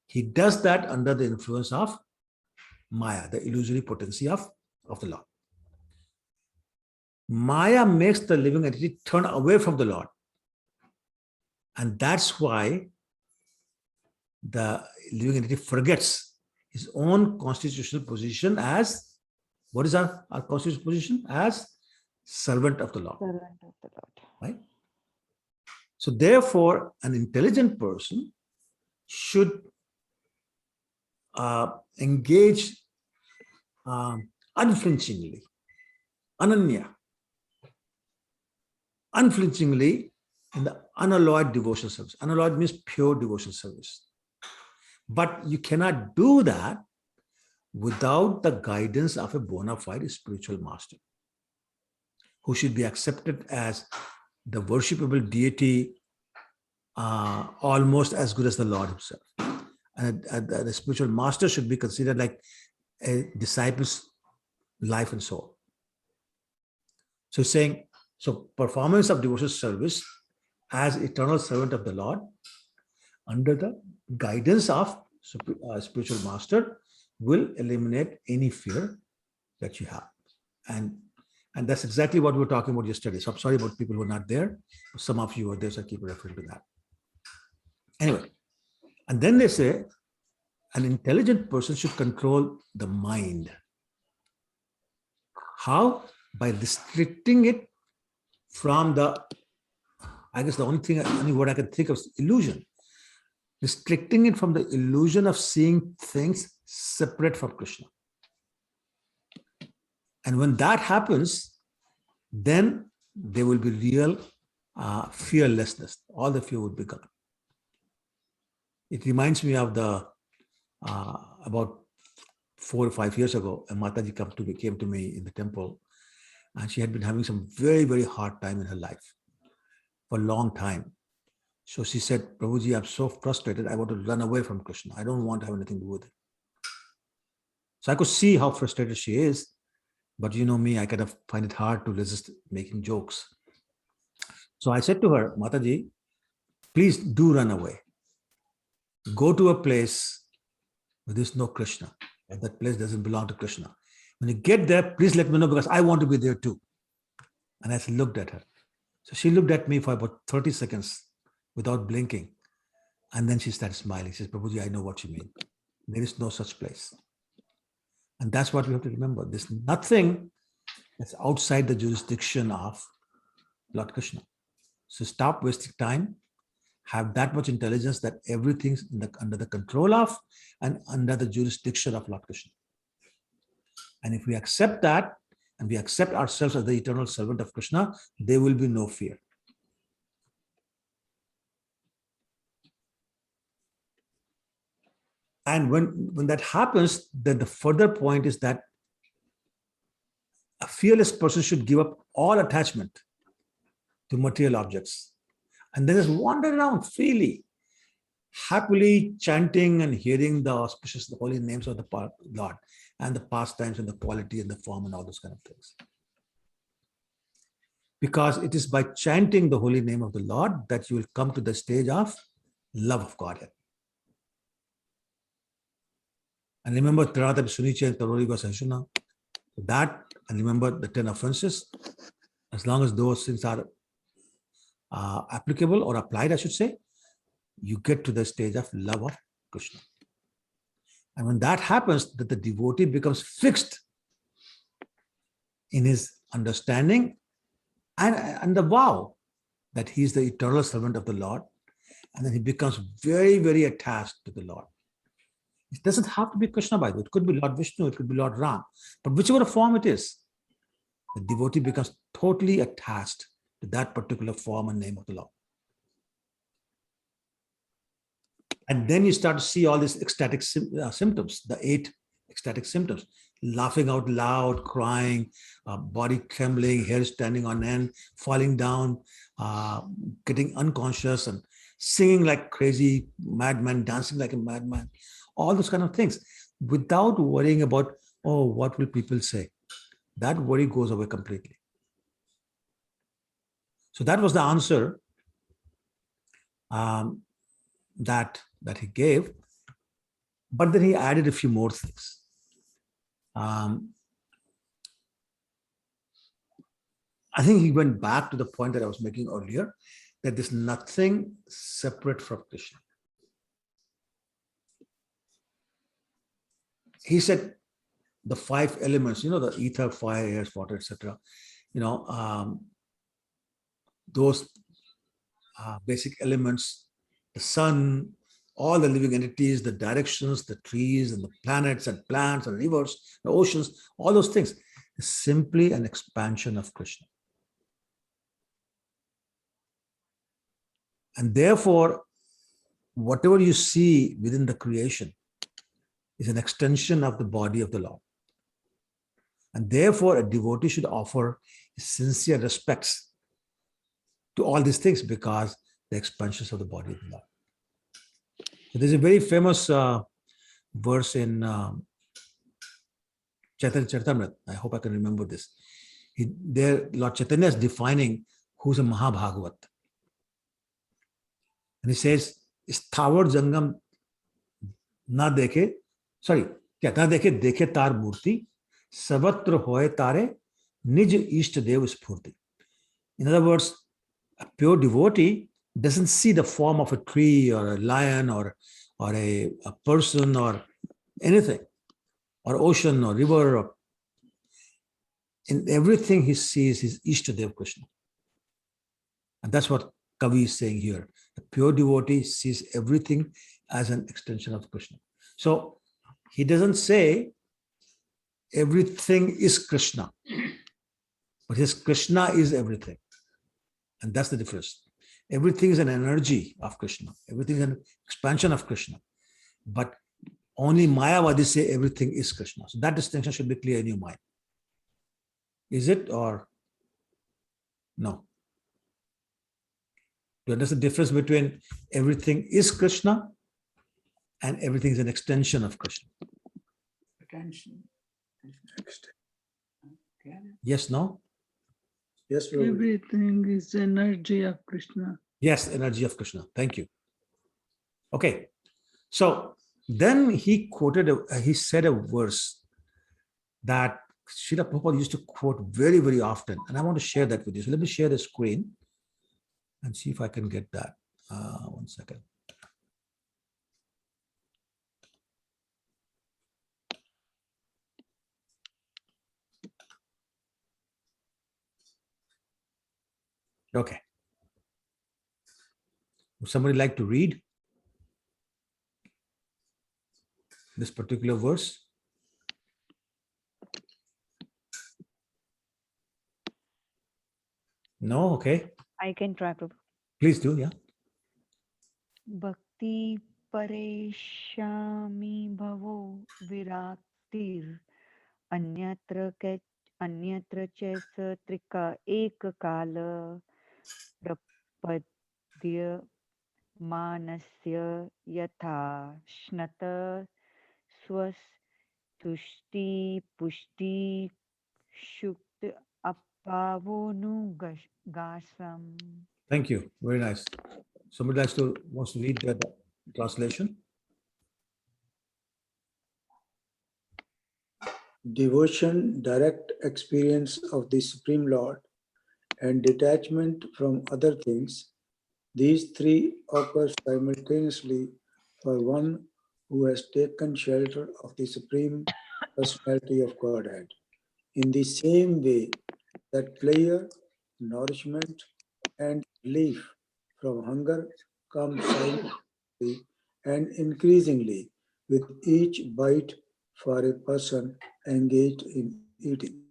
He does that under the influence of Maya, the illusory potency of the Lord. Maya makes the living entity turn away from the Lord. And that's why the living entity forgets his own constitutional position as, what is our constitutional position? As servant of the Lord. Servant of the Lord. Right? So therefore, an intelligent person should engage unflinchingly, ananya, unflinchingly in the unalloyed devotional service. Unalloyed means pure devotional service. But you cannot do that without the guidance of a bona fide spiritual master who should be accepted as the worshipable deity, almost as good as the Lord himself. And the spiritual master should be considered like a disciple's life and soul. So saying, so performance of devotional service as eternal servant of the Lord under the guidance of spiritual master will eliminate any fear that you have. And that's exactly what we were talking about yesterday. So I'm sorry about people who are not there. Some of you are there, so I keep referring to that. Anyway, and then they say an intelligent person should control the mind. How? By restricting it from the, I guess the only word I can think of is illusion. Restricting it from the illusion of seeing things separate from Krishna. And when that happens, then there will be real fearlessness. All the fear would be gone. It reminds me of the about 4 or 5 years ago, a Mataji came to me in the temple, and she had been having some very, very hard time in her life for a long time. So she said, Prabhuji, I'm so frustrated. I want to run away from Krishna. I don't want to have anything to do with it. So I could see how frustrated she is. But you know me, I kind of find it hard to resist making jokes. So I said to her, Mataji, please do run away. Go to a place where there's no Krishna, and that place doesn't belong to Krishna. When you get there, please let me know, because I want to be there too. And I looked at her. So she looked at me for about 30 seconds without blinking. And then she started smiling. She says, Prabhuji, I know what you mean. There is no such place. And that's what we have to remember. There's nothing that's outside the jurisdiction of Lord Krishna. So stop wasting time. Have that much intelligence that everything's under the control of and under the jurisdiction of Lord Krishna. And if we accept that, and we accept ourselves as the eternal servant of Krishna, there will be no fear. And when that happens, then the further point is that a fearless person should give up all attachment to material objects and then just wander around freely, happily chanting and hearing the auspicious, the holy names of the Lord and the pastimes and the quality and the form and all those kind of things. Because it is by chanting the holy name of the Lord that you will come to the stage of love of Godhead. And remember, Tarata Sunicha and Tarori Vasashuna. That, and remember the 10 offenses. As long as those things are applicable or applied, I should say, you get to the stage of love of Krishna. And when that happens, that the devotee becomes fixed in his understanding and the vow that he is the eternal servant of the Lord. And then he becomes very, very attached to the Lord. It doesn't have to be Krishna, by the way. It could be Lord Vishnu, it could be Lord Ram. But whichever form it is, the devotee becomes totally attached to that particular form and name of the Lord. And then you start to see all these ecstatic symptoms, the 8 ecstatic symptoms: laughing out loud, crying, body trembling, hair standing on end, falling down, getting unconscious, and singing like crazy madman, dancing like a madman, all those kind of things, without worrying about, oh, what will people say? That worry goes away completely. So that was the answer that he gave, but then he added a few more things. I think he went back to the point that I was making earlier, that there's nothing separate from Krishna. He said the 5 elements, the ether, fire, air, water, etc. Those basic elements, the sun, all the living entities, the directions, the trees and the planets and plants and rivers, the oceans, all those things is simply an expansion of Krishna. And therefore, whatever you see within the creation is an extension of the body of the Lord. And therefore, a devotee should offer sincere respects to all these things because the expansions of the body of the Lord. So there's a very famous verse in Chaitanya Charitamrita. I hope I can remember this. There, Lord Chaitanya is defining who's a Mahabhagavat. And he says, Sthawar Jangam na dekhe, na dekhe tar murti, savatra hoye tare, nij ishta dev spurti. In other words, a pure devotee doesn't see the form of a tree or a lion or a person or anything, or ocean or river. Or in everything he sees his Ishtadev Krishna. And that's what Kavi is saying here. A pure devotee sees everything as an extension of Krishna. So he doesn't say everything is Krishna, but his Krishna is everything. And that's the difference. Everything is an energy of Krishna. Everything is an expansion of Krishna. But only Mayavadis say everything is Krishna. So that distinction should be clear in your mind. Is it or no? Do you understand the difference between everything is Krishna and everything is an extension of Krishna? Attention. Okay. Yes, no? Yes, Prabhuji. Everything is energy of Krishna. Yes, energy of Krishna. Thank you. Okay. So then he said a verse that Srila Prabhupada used to quote very, very often. And I want to share that with you. So let me share the screen and see if I can get that. 1 second. Okay. Would somebody like to read this particular verse? No? Okay. I can try, Prabhu. Please do, yeah. Bhakti pareshami bhavo viraktir anyatra chaisa trika ekakala prapadya manasya yatha shnata swas tushti pushti shukta appavonu gasam. Thank you. Very nice. Somebody wants to read the translation? Devotion, direct experience of the Supreme Lord, and detachment from other things, these three occur simultaneously for one who has taken shelter of the Supreme Personality of Godhead. In the same way that pleasure, nourishment, and relief from hunger come silently and increasingly with each bite for a person engaged in eating.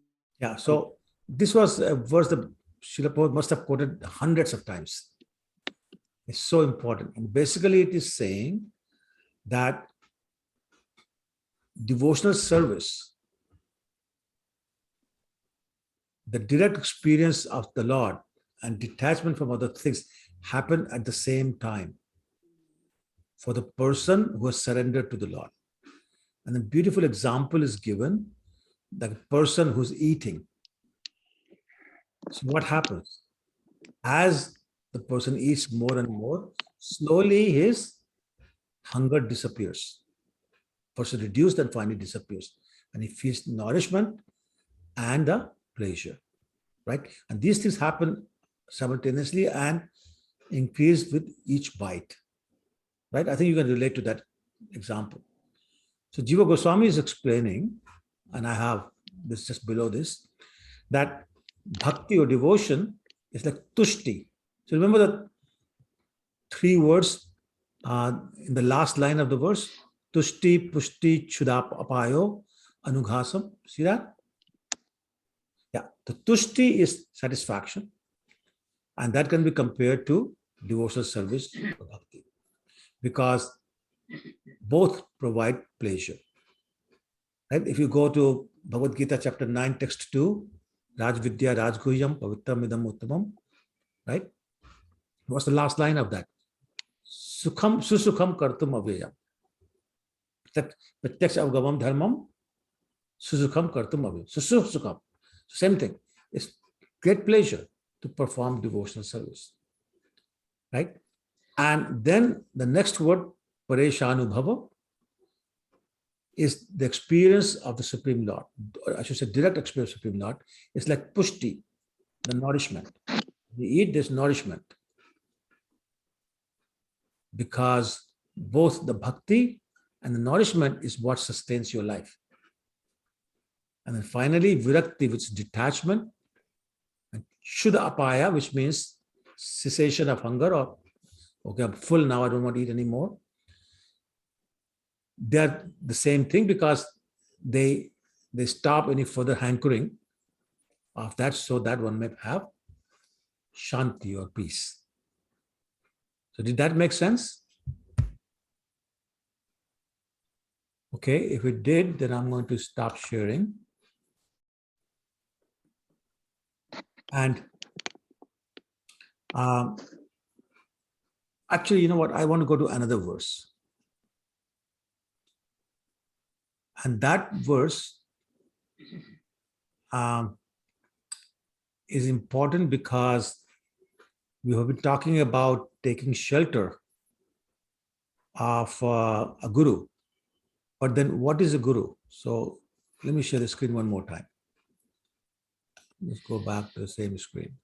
Yeah, so this was a verse that Srila Prabhupada must have quoted hundreds of times. It's so important. And basically it is saying that devotional service, the direct experience of the Lord and detachment from other things happen at the same time for the person who has surrendered to the Lord. And a beautiful example is given, the person who's eating. So what happens? As the person eats more and more, slowly his hunger disappears. Person reduced and finally disappears. And he feels nourishment and the pleasure, right? And these things happen simultaneously and increase with each bite, right? I think you can relate to that example. So Jiva Goswami is explaining, and I have this just below this, that bhakti or devotion is like tushti. So remember that three words in the last line of the verse. Tushti, pushti, chudapayo, anughasam. See that? Yeah, the tushti is satisfaction. And that can be compared to devotional service or bhakti. Because both provide pleasure. Right? If you go to Bhagavad Gita chapter 9, text 2, Raj Vidya Raj Guhyam Pavitram Idam Uttamam, right? What's the last line of that? Sukham Susukham Kartum Avyayam. Pratyaksh Avgavam Dharmam Susukham Kartum Avyayam. Susukham. Same thing. It's great pleasure to perform devotional service. Right? And then the next word, Pareshanubhava, is the experience of the Supreme Lord. Or I should say direct experience of the Supreme Lord. It's like pushti, the nourishment. We eat this nourishment because both the bhakti and the nourishment is what sustains your life. And then finally, virakti, which is detachment, and shuddha apaya, which means cessation of hunger, or okay, I'm full now, I don't want to eat anymore. They're the same thing because they stop any further hankering of that, so that one may have shanti or peace. So did that make sense? Okay, if it did, then I'm going to stop sharing. And actually, you know what? I want to go to another verse. And that verse is important because we have been talking about taking shelter of a guru. But then what is a guru? So let me share the screen one more time. Let's go back to the same screen.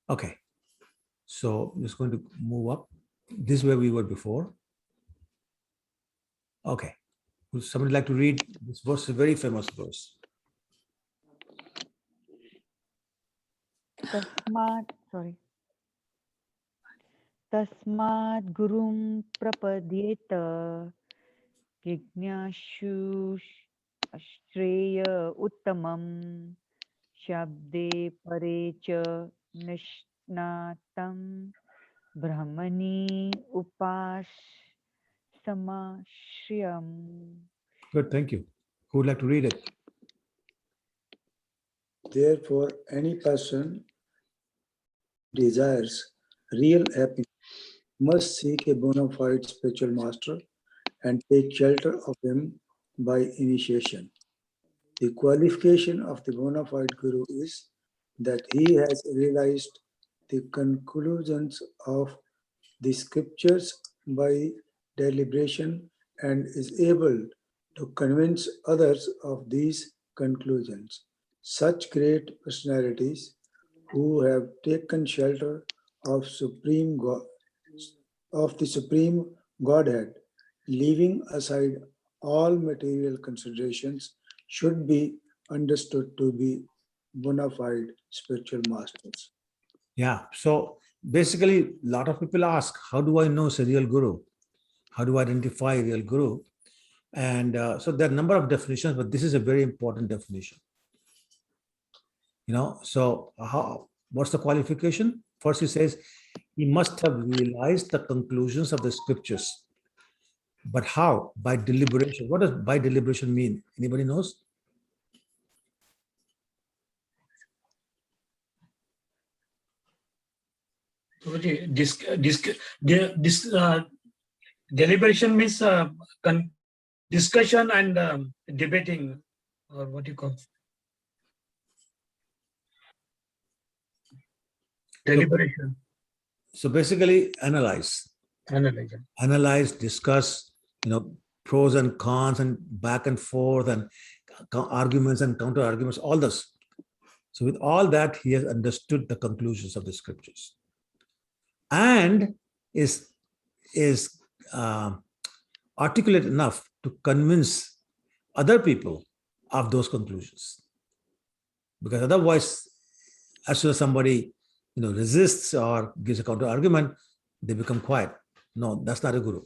Okay. So I'm just going to move up. This is where we were before. Okay. Would somebody like to read this verse? A very famous verse. Tasmad gurum prapadyeta Jignashu Shreya Uttamam Shabde Parecha Nishnatam Brahmani Upas Samashriyam. Good, thank you. Who would like to read it? Therefore, any person desires real happiness must seek a bona fide spiritual master and take shelter of him by initiation. The qualification of the bona fide guru is that he has realized the conclusions of the scriptures by deliberation and is able to convince others of these conclusions. Such great personalities who have taken shelter of the Supreme Godhead, leaving aside all material considerations, should be understood to be bona fide spiritual masters. Yeah. So basically, a lot of people ask, how do I know it's a real guru? How do I identify a real guru? And so there are a number of definitions, but this is a very important definition. You know, so what's the qualification? First, he says he must have realized the conclusions of the scriptures. But how? By deliberation. What does by deliberation mean? Anybody knows? Deliberation means discussion and debating, or what you call deliberation. So basically, analyze, discuss, you know, pros and cons and back and forth and arguments and counter arguments, all this. So with all that, he has understood the conclusions of the scriptures and is articulate enough to convince other people of those conclusions. Because otherwise, as soon as somebody resists or gives a counter argument, they become quiet. No, that's not a guru.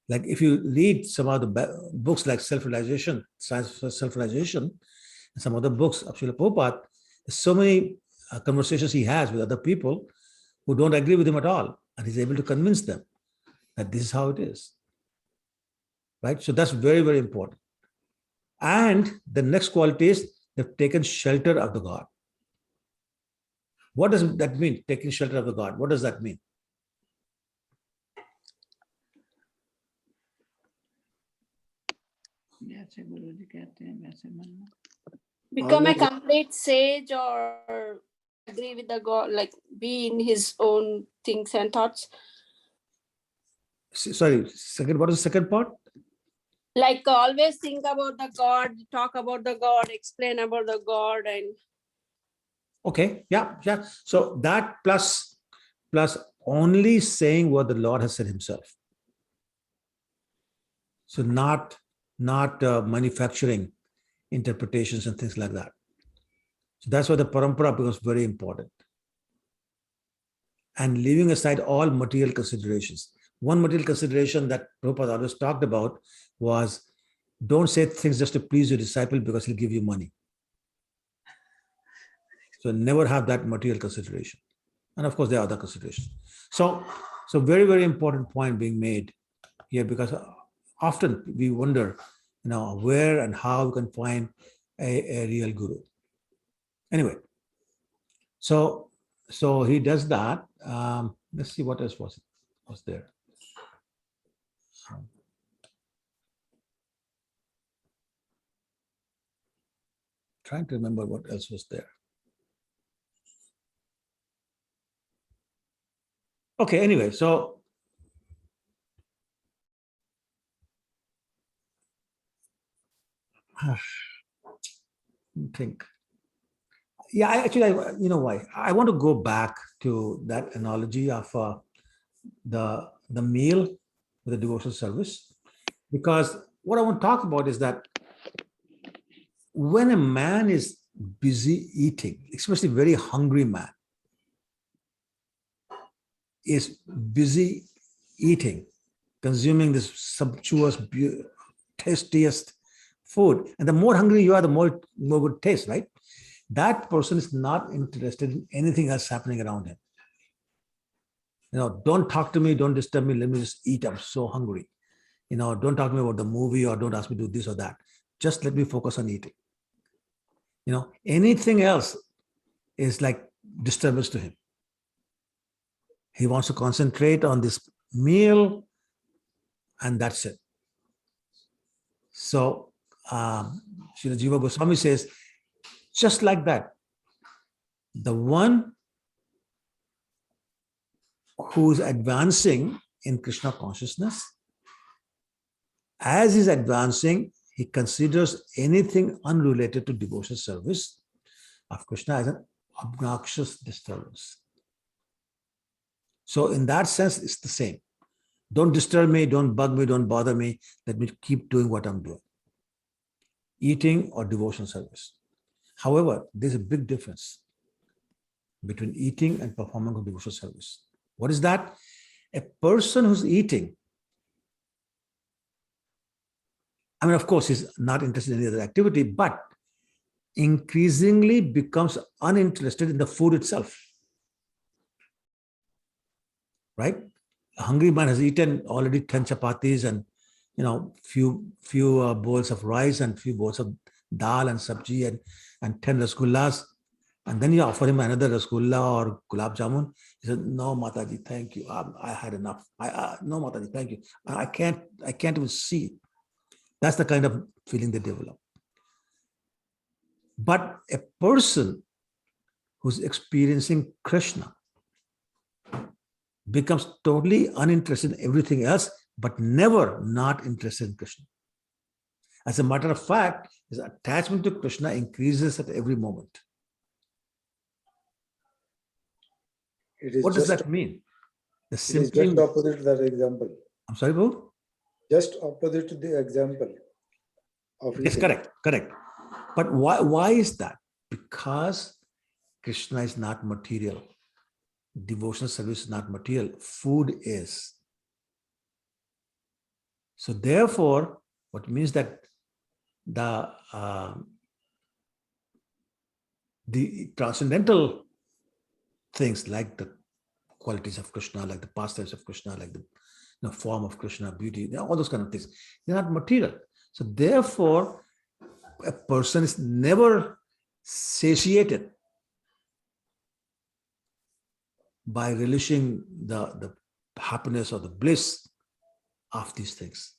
Like if you read some of the books like Self-Realization, Science for Self-Realization, and some other books of Srila Prabhupada, there's so many conversations he has with other people who don't agree with him at all. And he's able to convince them that this is how it is. Right? So that's very, very important. And the next quality is they've taken shelter of the God. What does that mean, taking shelter of the God? What does that mean? वैसे गुरु जी कहते हैं वैसे मानना. Become a complete sage or agree with the God, like be in his own things and thoughts. Sorry, what is the second part? Like always think about the God, talk about the God, explain about the God, and Okay, yeah. So that plus only saying what the Lord has said himself. So not manufacturing interpretations and things like that. So that's why the parampara becomes very important. And leaving aside all material considerations. One material consideration that Prabhupada always talked about was, don't say things just to please your disciple because he'll give you money. So never have that material consideration. And of course, there are other considerations. So very, very important point being made here, because often we wonder, where and how we can find a real guru. Anyway, so he does that. Let's see what else was there. Trying to remember what else was there. Okay, anyway, so think. Yeah, you know why? I want to go back to that analogy of the meal with the devotional service, because what I want to talk about is that when a man is busy eating, especially a very hungry man, is busy eating, consuming this sumptuous, tastiest food, and the more hungry you are, the more good taste, right? That person is not interested in anything else happening around him. Don't talk to me, don't disturb me, let me just eat, I'm so hungry. Don't talk to me about the movie, or don't ask me to do this or that. Just let me focus on eating. Anything else is like disturbance to him. He wants to concentrate on this meal, and that's it. So, Srila Jiva Goswami says, just like that, the one who's advancing in Krishna consciousness, as he's advancing, he considers anything unrelated to devotional service of Krishna as an obnoxious disturbance. So in that sense, it's the same. Don't disturb me, don't bug me, don't bother me. Let me keep doing what I'm doing. Eating or devotional service. However, there's a big difference between eating and performing a devotional service. What is that? A person who's eating, of course, he's not interested in any other activity, but increasingly becomes uninterested in the food itself. Right? A hungry man has eaten already 10 chapatis and few bowls of rice and few bowls of dal and sabji and 10 rasgullas, and then you offer him another rasgulla or gulab jamun. He said, "No, Mataji, thank you. I had enough. No, Mataji, thank you. I can't even see it." That's the kind of feeling they develop. But a person who's experiencing Krishna becomes totally uninterested in everything else, but never not interested in Krishna. As a matter of fact, his attachment to Krishna increases at every moment. What does that mean? It is just opposite to that example. I'm sorry, Babu? Just opposite to the example of Yes, eating. correct. But why is that? Because Krishna is not material. Devotional service is not material. Food is. So therefore, what means that the transcendental things like the qualities of Krishna, like the pastimes of Krishna, like the form of Krishna, beauty, all those kind of things, they're not material. So therefore, a person is never satiated by relishing the happiness or the bliss of these things.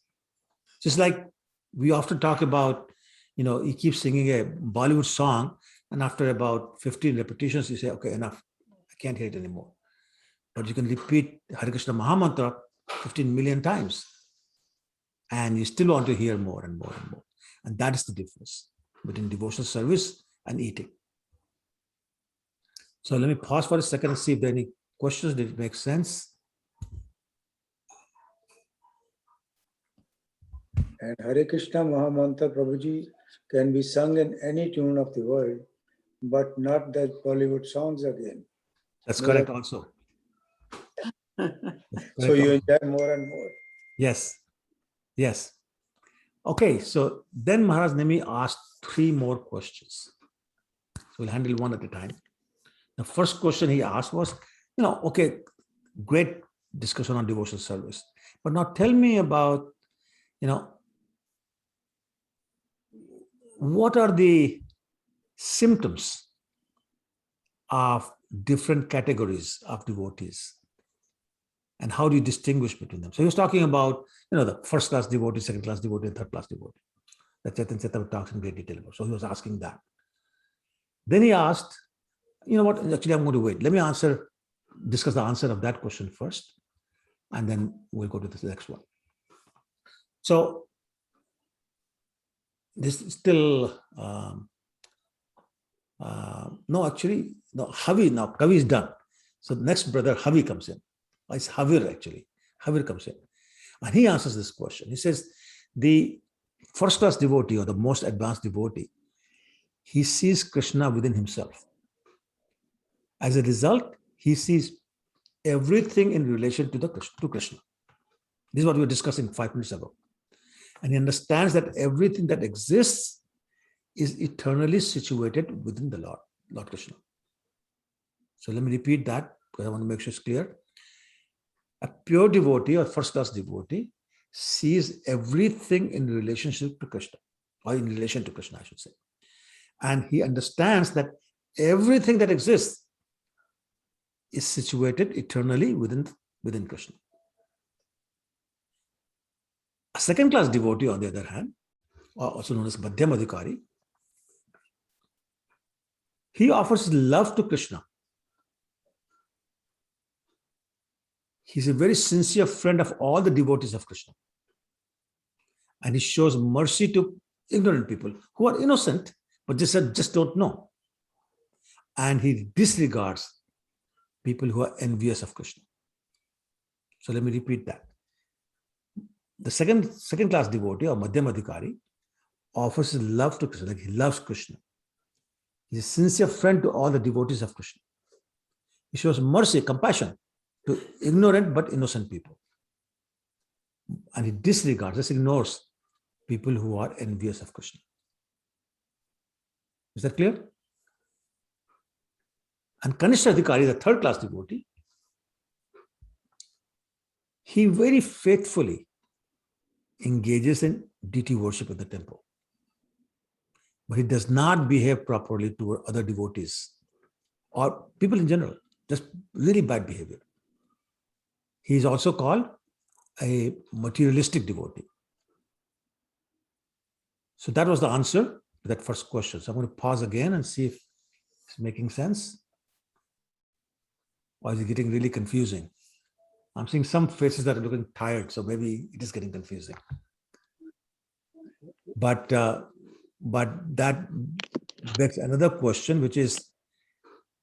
Just like we often talk about, you keep singing a Bollywood song, and after about 15 repetitions, you say, okay, enough, I can't hear it anymore. But you can repeat Hare Krishna Mahamantra 15 million times, and you still want to hear more and more and more. And that is the difference between devotional service and eating. So let me pause for a second and see if there are any questions. Did it make sense? And Hare Krishna Mahamantra, Prabhuji, can be sung in any tune of the world, but not that Bollywood songs again. That's correct also. So you enjoy more and more. Yes. Yes. Okay, so then Maharaj Nimi asked 3 more questions. So we'll handle one at a time. The first question he asked was, okay, great discussion on devotional service. But now tell me about, what are the symptoms of different categories of devotees? And how do you distinguish between them? So he was talking about, the first class devotee, second class devotee, and third class devotee. That Chaitanya Charitamrita talks in great detail about. So he was asking that. Then he asked, what, actually I'm going to wait. Let me discuss the answer of that question first, and then we'll go to the next one. So this is still, Kavi is done. So next brother, Havi comes in. It's Havir actually. Havir comes in. And he answers this question. He says, the first class devotee or the most advanced devotee, he sees Krishna within himself. As a result, he sees everything in relation to Krishna. This is what we were discussing 5 minutes ago. And he understands that everything that exists is eternally situated within the Lord Krishna. So let me repeat that because I want to make sure it's clear. A pure devotee or first class devotee sees everything in relationship to Krishna, or in relation to Krishna, I should say. And he understands that everything that exists is situated eternally within Krishna. A second class devotee, on the other hand, also known as Madhyam Adhikari, he offers love to Krishna. He's a very sincere friend of all the devotees of Krishna. And he shows mercy to ignorant people who are innocent, but just don't know. And he disregards people who are envious of Krishna. So let me repeat that. The second class devotee or Madhyam Adhikari offers his love to Krishna, like he loves Krishna. He's a sincere friend to all the devotees of Krishna. He shows mercy, compassion to ignorant but innocent people. And he disregards, just ignores people who are envious of Krishna. Is that clear? And Kanishta Adhikari, the third class devotee, he very faithfully engages in deity worship at the temple. But he does not behave properly toward other devotees or people in general, just really bad behavior. He is also called a materialistic devotee. So that was the answer to that first question. So I'm going to pause again and see if it's making sense. Or is it getting really confusing? I'm seeing some faces that are looking tired, so maybe it is getting confusing. But that begs another question, which is,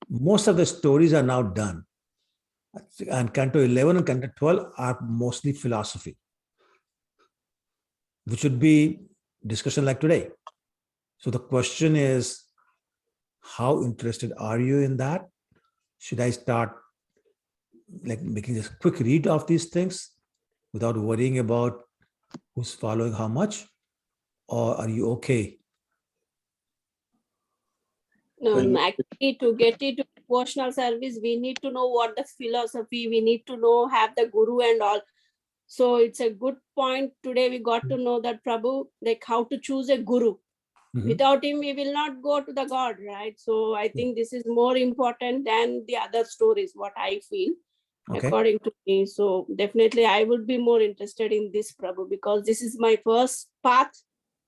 most of the stories are now done. And Canto 11 and Canto 12 are mostly philosophy, which would be discussion like today. So the question is, how interested are you in that? Should I start like making this quick read of these things without worrying about who's following how much? Or are you okay? No, Can- actually, to get into devotional service, we need to know what the philosophy, we need to know, have the guru and all. So it's a good point. Today we got to know that Prabhu, like how to choose a guru. Mhm. Without him, we will not go to the God, right? So I think this is more important than the other stories, what I feel, Okay. according to me. So definitely I would be more interested in this, Prabhu, because this is my first path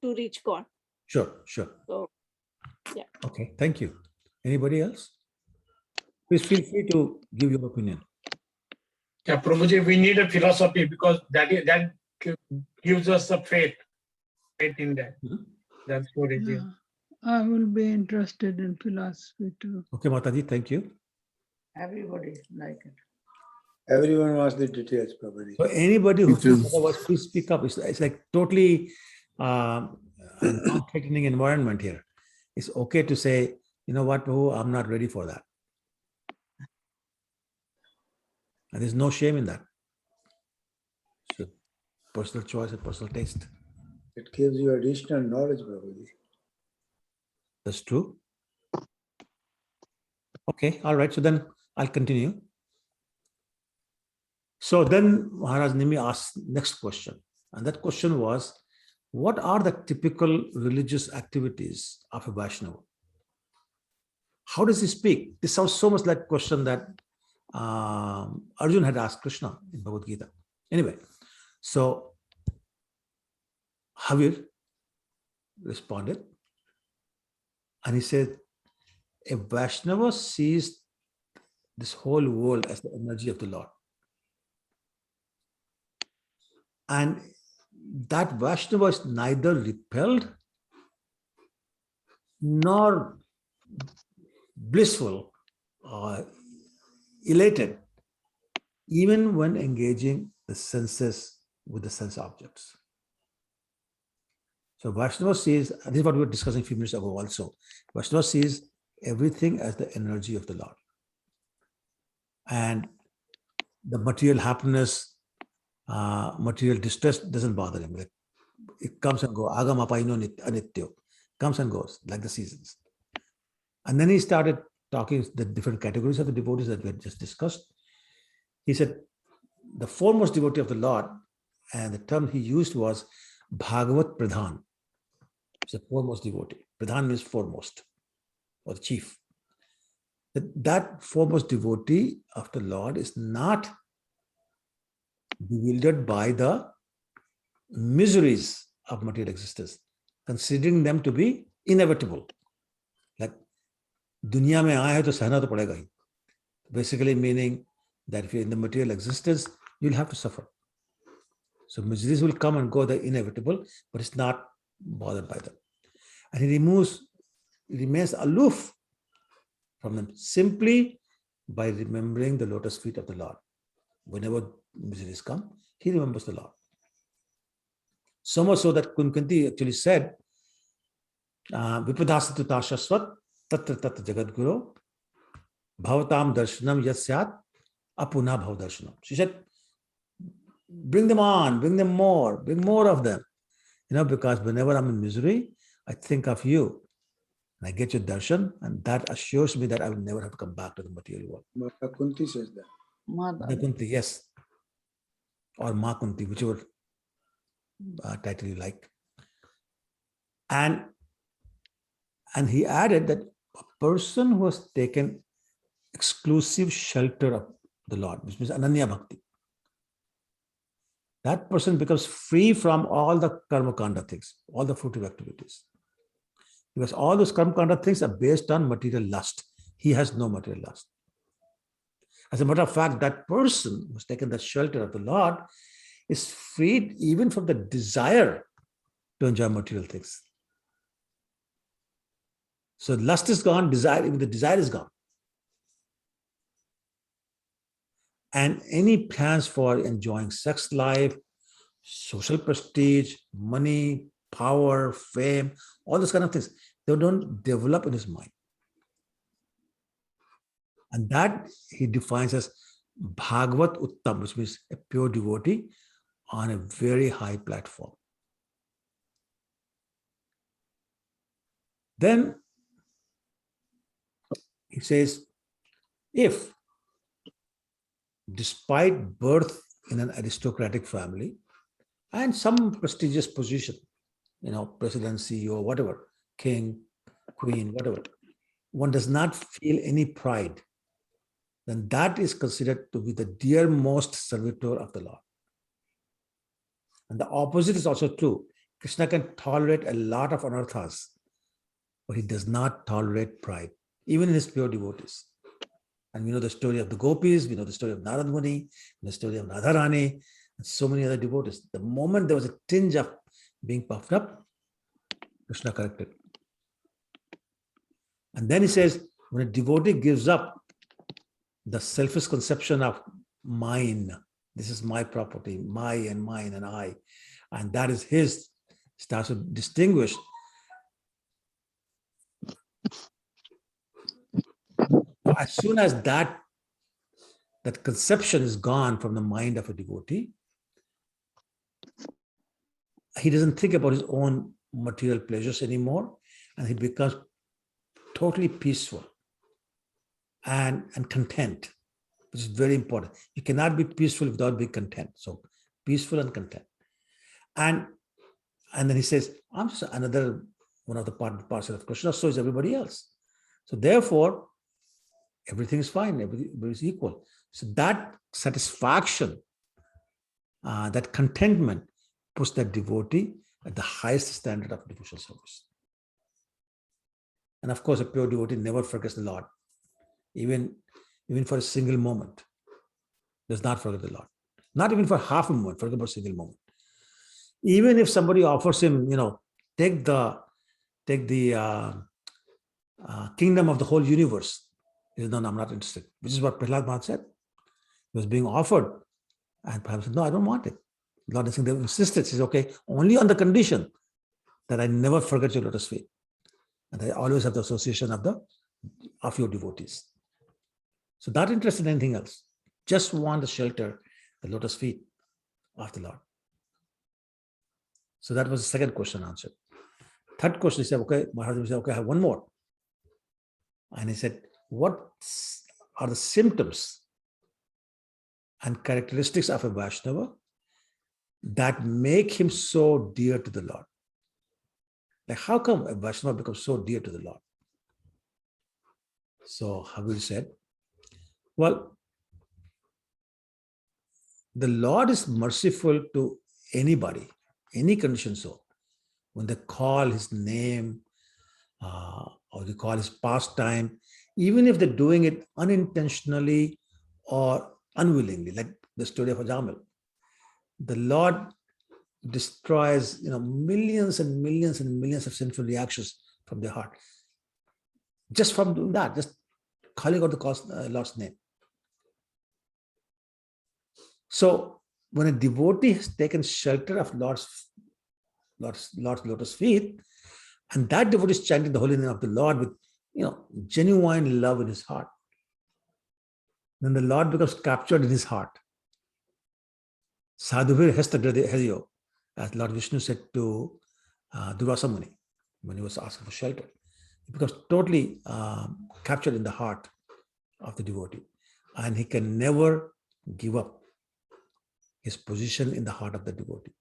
to reach God. Sure, sure. So, yeah. Okay, thank you. Anybody else? Please feel free to give your opinion. Yeah, Prabhuji, we need a philosophy because that gives us the faith in that. Mhm. That's what it is. Yeah, I will be interested in philosophy too. Okay, Mataji, thank you. Everybody like it. Everyone wants the details, Prabhuji. So anybody who Me too. thinks otherwise, please speak up. It's like totally a non-threatening environment here. It's okay to say, you know what, Prabhu, I'm not ready for that. And there's no shame in that. So personal choice and personal taste. It gives you additional knowledge, Prabhuji. That's true. Okay, all right. So then I'll continue. So then Maharaj Nimi asked next question. And that question was, what are the typical religious activities of a Vaishnava? How does he speak? This sounds so much like a question that Arjun had asked Krishna in Bhagavad-Gita. Anyway, so Havir responded and he said, a Vaishnava sees this whole world as the energy of the Lord. And that Vaishnava is neither repelled nor blissful or elated, even when engaging the senses with the sense objects. So Vaishnava sees, this is what we were discussing a few minutes ago also, Vaishnava sees everything as the energy of the Lord. And the material happiness, material distress doesn't bother him. Like, it comes and goes. Agam apaino anityo. Comes and goes, like the seasons. And then he started talking the different categories of the devotees that we had just discussed. He said, the foremost devotee of the Lord, and the term he used was Bhagavat Pradhan. It's the foremost devotee. Pradhan means foremost, or the chief. That foremost devotee of the Lord is not bewildered by the miseries of material existence, considering them to be inevitable. Like, dunya mein aaya hai to sahna to padega hi. Basically meaning that if you're in the material existence, you'll have to suffer. So miseries will come and go, they're inevitable, but it's not bothered by them. And he remains aloof from them simply by remembering the lotus feet of the Lord. Whenever miseries come, he remembers the Lord. So much so that Kunkanti actually said, Vipadasatu tashasvat tatra tatra jagadguru bhavatam darshanam yasyat apuna bhav darshanam. She said, bring them on, bring them more, bring more of them. Because whenever I'm in misery, I think of you. And I get your darshan, and that assures me that I will never have to come back to the material world. Mata Kunti says that. Mother. Kunti, yes. Or Ma Kunti, whichever title you like. And he added that a person who has taken exclusive shelter of the Lord, which means Ananya Bhakti, that person becomes free from all the karma kanda things, all the fruitive activities. Because all those karma kanda things are based on material lust. He has no material lust. As a matter of fact, that person who's taken the shelter of the Lord is freed even from the desire to enjoy material things. So lust is gone, desire, even the desire is gone. And any plans for enjoying sex life, social prestige, money, power, fame, all those kind of things, they don't develop in his mind. And that he defines as Bhagavat Uttam, which means a pure devotee on a very high platform. Then he says, if despite birth in an aristocratic family and some prestigious position, presidency or whatever, king, queen, whatever, one does not feel any pride, then that is considered to be the dearmost servitor of the Lord. And the opposite is also true. Krishna can tolerate a lot of anarthas, but he does not tolerate pride, even in his pure devotees. And we know the story of the gopis, we know the story of Narad Muni, the story of Radharani, and so many other devotees. The moment there was a tinge of being puffed up, Krishna corrected. And then he says, when a devotee gives up the selfish conception of mine, this is my property, my and mine and I, and that is his, starts to distinguish. As soon as that conception is gone from the mind of a devotee, he doesn't think about his own material pleasures anymore, and he becomes totally peaceful and content, which is very important. You cannot be peaceful without being content. So peaceful and content. And then he says, I'm just another one of the parcel of Krishna, so is everybody else. So therefore, everything is fine, everybody is equal. So that satisfaction, that contentment puts that devotee at the highest standard of devotional service. And of course, a pure devotee never forgets the Lord, even for a single moment. Does not forget the Lord. Not even for half a moment, forget about a single moment. Even if somebody offers him, take the kingdom of the whole universe, he said, no, I'm not interested. Which is what Prahlad Maharaj said. He was being offered, and Prabhupada said, no, I don't want it. Lord Narasimha insisted, says, okay, only on the condition that I never forget your lotus feet. And I always have the association of your devotees. So not interested in anything else. Just want the shelter, the lotus feet of the Lord. So that was the second question answered. Third question, he said, okay, Maharaj said, okay, I have one more. And he said, what are the symptoms and characteristics of a Vashtava that make him so dear to the Lord? Like, how come a Vashtava becomes so dear to the Lord? So Havil said, well, the Lord is merciful to anybody, any conditioned soul. When they call his name or they call his pastime, even if they're doing it unintentionally or unwillingly, like the story of Ajamal, the Lord destroys millions and millions and millions of sinful reactions from their heart. Just from doing that, just calling out the Lord's name. So when a devotee has taken shelter of Lord's lotus feet, and that devotee is chanting the holy name of the Lord with genuine love in his heart, then the Lord becomes captured in his heart. Sadhuvir hestagradhyo, as Lord Vishnu said to Durvasa Muni when he was asking for shelter. He becomes totally captured in the heart of the devotee, and he can never give up his position in the heart of the devotee.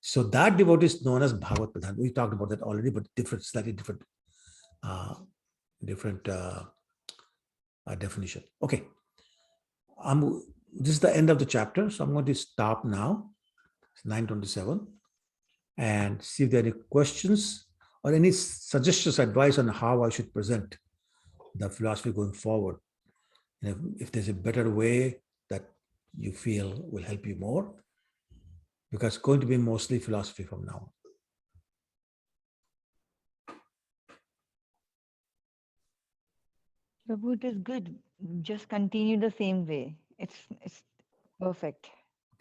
So that devotee is known as Bhagavat Pradhan. We talked about that already, but slightly different definition. Okay. This is the end of the chapter, so I'm going to stop now. It's 9:27, and see if there are any questions or any suggestions, advice on how I should present the philosophy going forward. And if there's a better way that you feel will help you more, because it's going to be mostly philosophy from now on. Prabhu, it is good. Just continue the same way. It's perfect.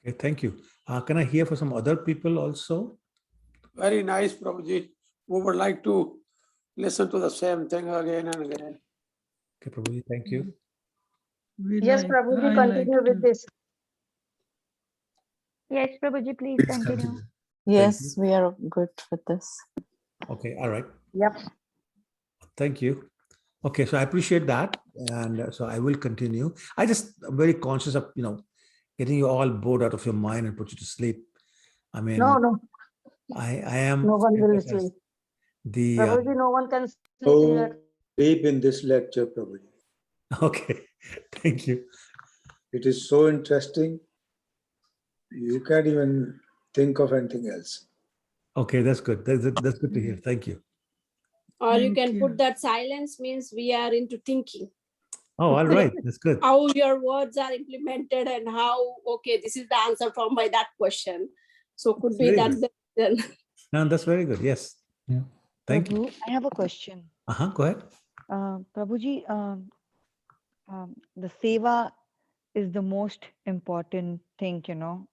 Okay, thank you. Can I hear from some other people also? Very nice, Prabhuji. We would like to listen to the same thing again and again. Okay, Prabhuji, thank you. Yes, Prabhuji, continue with this. Yes, Prabhuji, please Please continue. continue. Yes, we are good with this. Okay, all right. Yep. Thank you. Okay, so I appreciate that. And so I will continue. I'm very conscious of, getting you all bored out of your mind and put you to sleep. I mean, No, I am. no one will as sleep. The Prabhuji, no one can sleep So here. deep in this lecture, Prabhuji. okay, thank you. It is so interesting. You can't even think of anything else. Okay, that's good. That's good to hear. Thank you. Or you Thank can you. put that silence means we are into thinking. Oh, all right. That's good. How your words are implemented and how, okay, this is the answer from by that question. So could be Very that good. the reason. No, that's very good. Yes. Yeah. Thank you. Prabhu, I have a question. Go ahead. Prabhuji, the seva is the most important thing,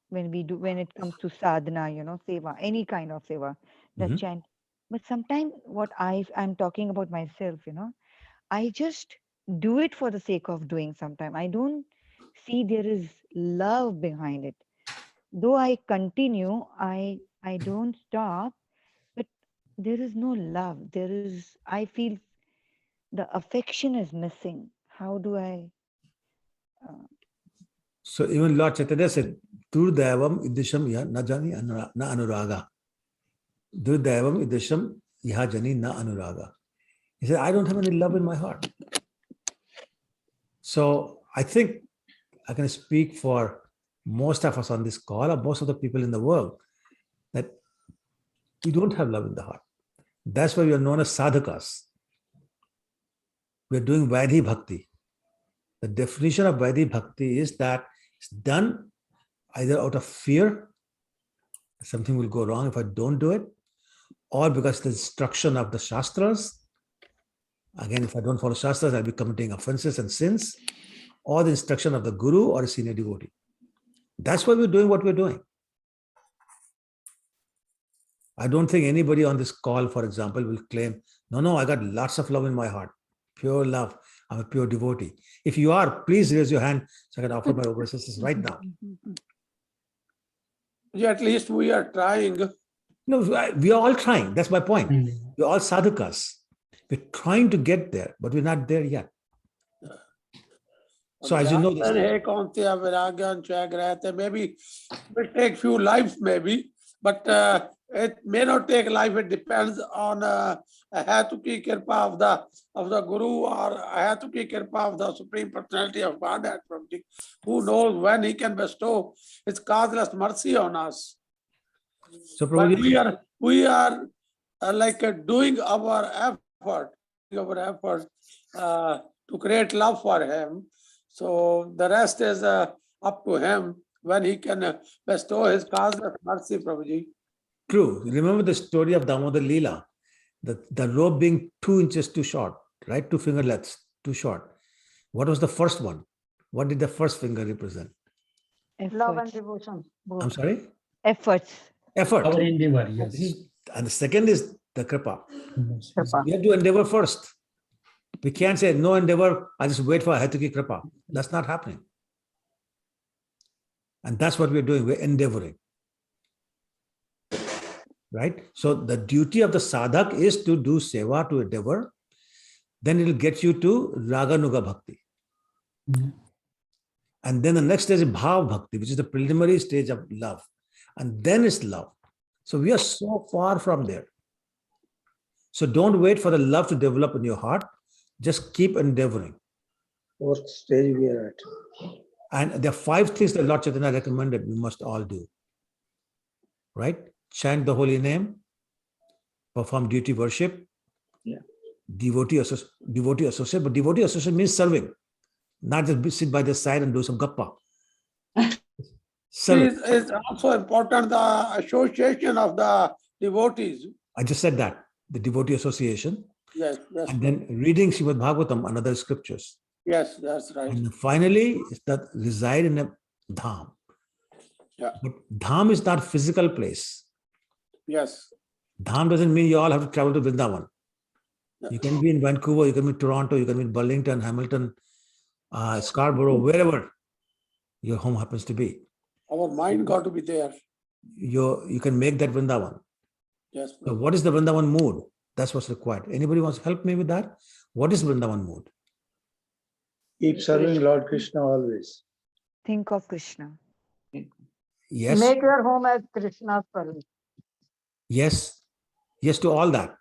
when it comes to sadhana, seva, any kind of seva, the Mhm. chant. But sometimes what I'm talking about myself, I just do it for the sake of doing sometimes. I don't see there is love behind it. Though I continue, I don't stop, but there is no love. I feel the affection is missing. How do I? So even Lord Chaitanya said, Durdevam idisham ya na jani na anuraga. Durdevam idisham ya jani na anuraga. He said, I don't have any love in my heart. So I think I can speak for most of us on this call, or most of the people in the world, that we don't have love in the heart. That's why we are known as sadhakas. We are doing Vaidhi Bhakti. The definition of Vaidhi Bhakti is that it's done either out of fear, something will go wrong if I don't do it, or because the instruction of the Shastras. Again, if I don't follow Shastras, I'll be committing offenses and sins, or the instruction of the Guru or a senior devotee. That's why we're doing what we're doing. I don't think anybody on this call, for example, will claim, no, I got lots of love in my heart, pure love. I'm a pure devotee. If you are, please raise your hand so I can offer my obeisances right now. Yeah, at least we are trying. No, we are all trying. That's my point. We're all sadhakas. We're trying to get there, but we're not there yet. So as you know, this, maybe it will take few lives, maybe, but it may not take life. It depends on Hatuki Kirpa of the Guru or Hatuki Kirpa of the Supreme Personality of Godhead. Who knows when he can bestow his causeless mercy on us. so But Prabhuji, we are doing our effort to create love for him. So the rest is up to him when he can bestow his causeless mercy, Prabhuji. true. Remember the story of Damodar Leela, the rope being 2 inches too short, right? 2 finger lengths too short. What was the first one? What did the first finger represent? Love and Efforts. devotion. I'm sorry? Efforts. Effort. Our endeavor, yes. And the second is the kripa. Kripa. We have to endeavor first. We can't say no endeavor, I just wait for Hatuki Kripa. That's not happening. And that's what we're doing. We're endeavoring. Right? So the duty of the sadhak is to do seva, to endeavor. Then it will get you to Raganuga Bhakti. And then the next stage is Bhav Bhakti, which is the preliminary stage of love. And then it's love. So we are so far from there. So don't wait for the love to develop in your heart. Just keep endeavoring. What stage we are at? And there are 5 things that Lord Chaitanya recommended we must all do. Right? Chant the holy name, perform duty worship, devotee associate, but devotee associate means serving, not just sit by the side and do some gappa. It's also important the association of the devotees. I just said that, the devotee association. Yes, And then reading Srimad Bhagavatam and other scriptures. yes, that's right. And finally, is that reside in a dham. Yeah. But dham is not physical place. Yes. Dham doesn't mean you all have to travel to Vrindavan. You can be in Vancouver, you can be in Toronto, you can be in Burlington, Hamilton, Scarborough, wherever your home happens to be. Our mind got to be there. You can make that Vrindavan. Yes. So what is the Vrindavan mood? That's what's required. Anybody wants to help me with that? What is Vrindavan mood? Keep serving Lord Krishna always. Think of Krishna. Yes. Make your home as Krishna's service. Yes. Yes to all that.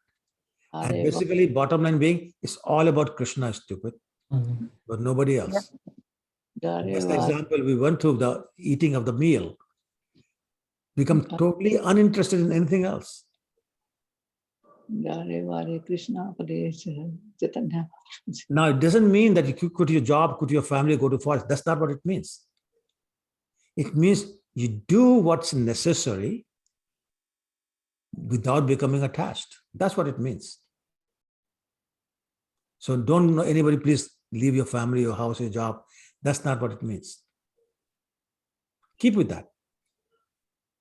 And Hare basically, bottom line being, it's all about Krishna, stupid, but nobody else. Hare That's the Vare. example we went through the eating of the meal. Become totally uninterested in anything else. Hare Vare Krishna Hare Chaitanya. Now, it doesn't mean that you quit your job, quit your family, go to forest. That's not what it means. It means you do what's necessary without becoming attached. That's what it means. So don't anybody please leave your family, your house, your job. That's not what it means. Keep with that.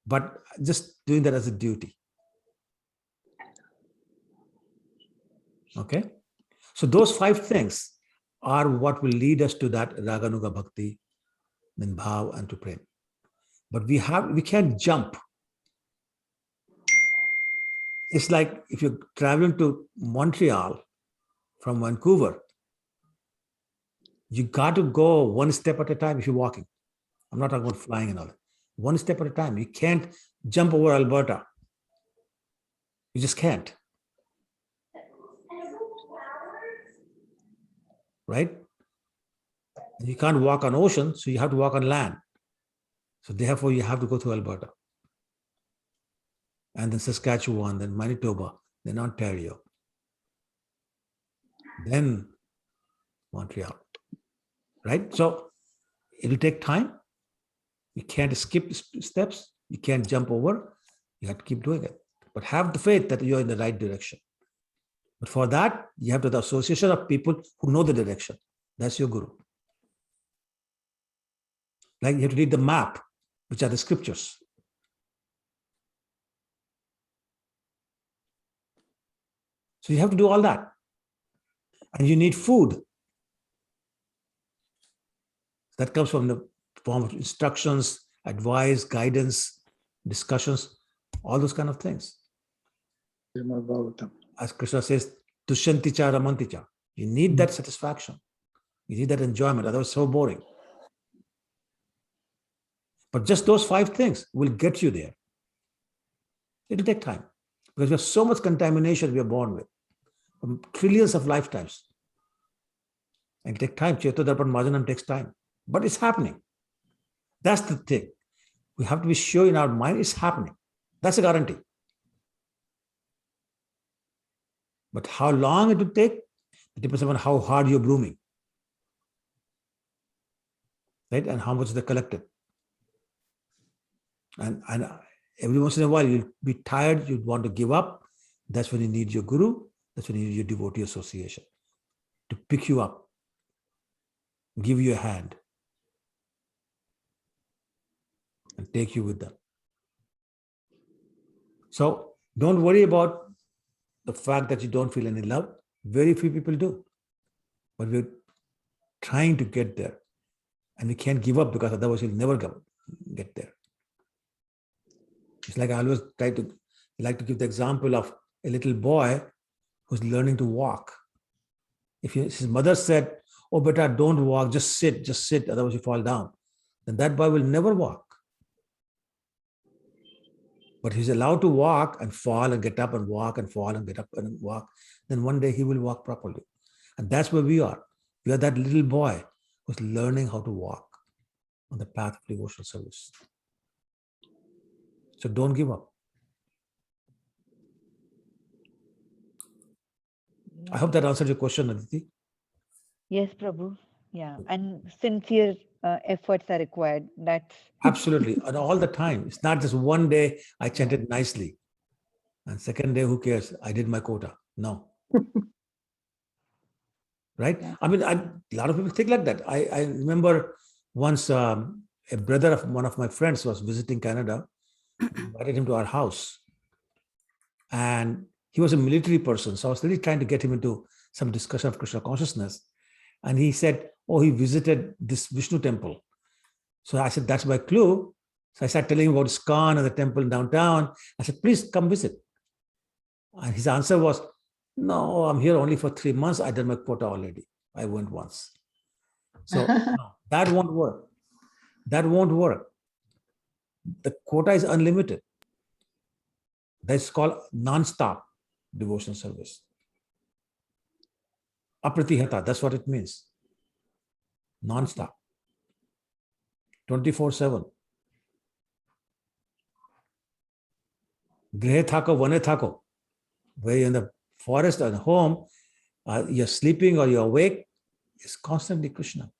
But just doing that as a duty. Okay? So those 5 things are what will lead us to that Raganuga Bhakti, then Bhav and to Prem. But we can't jump. It's like if you're traveling to Montreal from Vancouver, you got to go one step at a time if you're walking. I'm not talking about flying and all that. One step at a time. You can't jump over Alberta. You just can't. Right? You can't walk on ocean, so you have to walk on land. So therefore, you have to go through Alberta. And then Saskatchewan, then Manitoba, then Ontario, then Montreal. Right? So it will take time. You can't skip steps. You can't jump over. You have to keep doing it. But have the faith that you're in the right direction. But for that, you have to have the association of people who know the direction. That's your guru. Like you have to read the map, which are the scriptures. So you have to do all that. And you need food. That comes from the form of instructions, advice, guidance, discussions, all those kind of things. Srimad Bhagavatam. As Krishna says, Tushanticha Ramanticha. You need that satisfaction. You need that enjoyment. Otherwise, it's so boring. But just those 5 things will get you there. It'll take time. Because we have so much contamination we are born with. From trillions of lifetimes. And it takes time. Chaitanya Marjanam takes time. But it's happening. That's the thing. We have to be sure in our mind it's happening. That's a guarantee. But how long it will take, it depends on how hard you're blooming. Right? And how much they collected. And every once in a while, you'll be tired, you'd want to give up. That's when you need your guru. That's when you need your devotee association to pick you up, give you a hand, and take you with them. So don't worry about the fact that you don't feel any love. Very few people do. But we're trying to get there. And we can't give up because otherwise you'll never get there. It's like I always like to give the example of a little boy who's learning to walk. If his mother said, "Oh, beta, don't walk, just sit, otherwise you fall down," then that boy will never walk. But he's allowed to walk and fall and get up and walk and fall and get up and walk. Then one day he will walk properly. And that's where we are. We are that little boy who's learning how to walk on the path of devotional service. So don't give up. I hope that answered your question, Aditi. Yes, Prabhu. Yeah. And sincere efforts are required. That's Absolutely. And all the time. It's not just one day I chanted nicely. And second day, who cares? I did my quota. No. Right? I mean, a lot of people think like that. I remember once a brother of one of my friends was visiting Canada, invited him to our house. And He was a military person, so I was really trying to get him into some discussion of Krishna consciousness. And he said, oh, he visited this Vishnu temple. So I said, that's my clue. So I started telling him about ISKCON and the temple downtown. I said, please come visit. And his answer was, no, I'm here only for 3 months. I did my quota already. I went once. So no, that won't work. That won't work. The quota is unlimited. That's called non-stop devotional service. Apratihata, that's what it means. Non-stop. 24/7. Grihe thako, vane thako. Where you're in the forest or at home, you're sleeping or you're awake, it's constantly Krishna.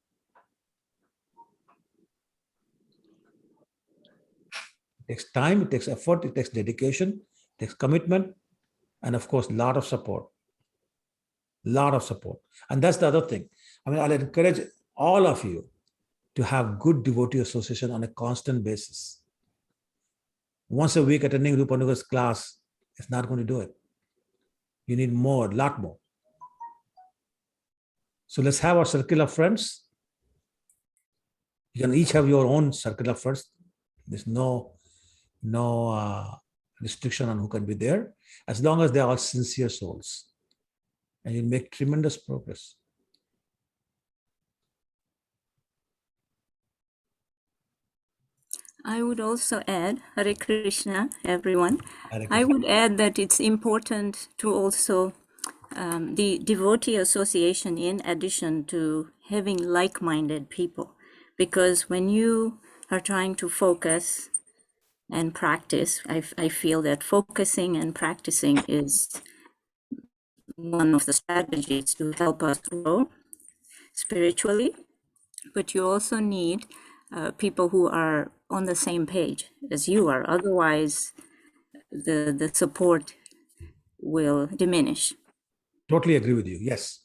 It takes time, it takes effort, it takes dedication, it takes commitment, and of course, a lot of support. Lot of support. And that's the other thing. I mean, I'll encourage all of you to have good devotee association on a constant basis. Once a week attending Rupanuga's class is not going to do it. You need more, a lot more. So let's have our circle of friends. You can each have your own circle of friends. There's no restriction on who can be there, as long as they're all sincere souls. And you'll make tremendous progress. I would also add, Hare Krishna, everyone. Hare I Krishna. would add that it's important to also the devotee association in addition to having like-minded people. Because when you are trying to focus and practice, I feel that focusing and practicing is one of the strategies to help us grow spiritually. But you also need people who are on the same page as you are. Otherwise, the support will diminish. Totally agree with you. Yes.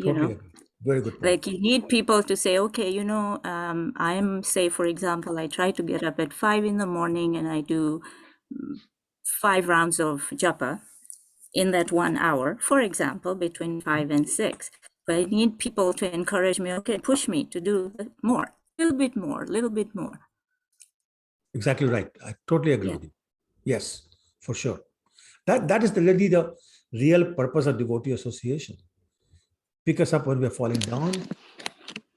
Totally agree. Very good point. Like you need people to say, okay, you know, I'm, say, for example, I try to get up at 5 in the morning and I do 5 rounds of japa in that 1 hour, for example, between 5 and 6. But I need people to encourage me, okay, push me to do more, a little bit more, a little bit more. Exactly right. I totally agree with you. Yes, for sure. That is really the real purpose of devotee association. Pick us up when we're falling down,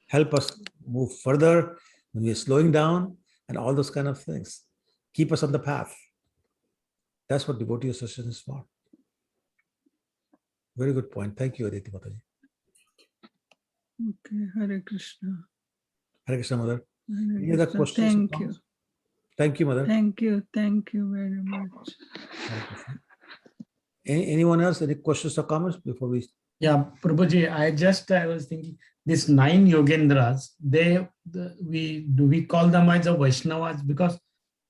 help us move further when we're slowing down, and all those kind of things. Keep us on the path. That's what devotee association is for. Very good point. Thank you, Aditi Mataji. Okay, Hare Krishna. Hare Krishna, Mother. Hare Any other Krishna. questions? Thank you. Thank you, Mother. Thank you very much. Hare Krishna. Anyone else? Any questions or comments before we? Yeah, Prabhuji, I was thinking, these 9 Yogendras, we call them as the Vaishnavas because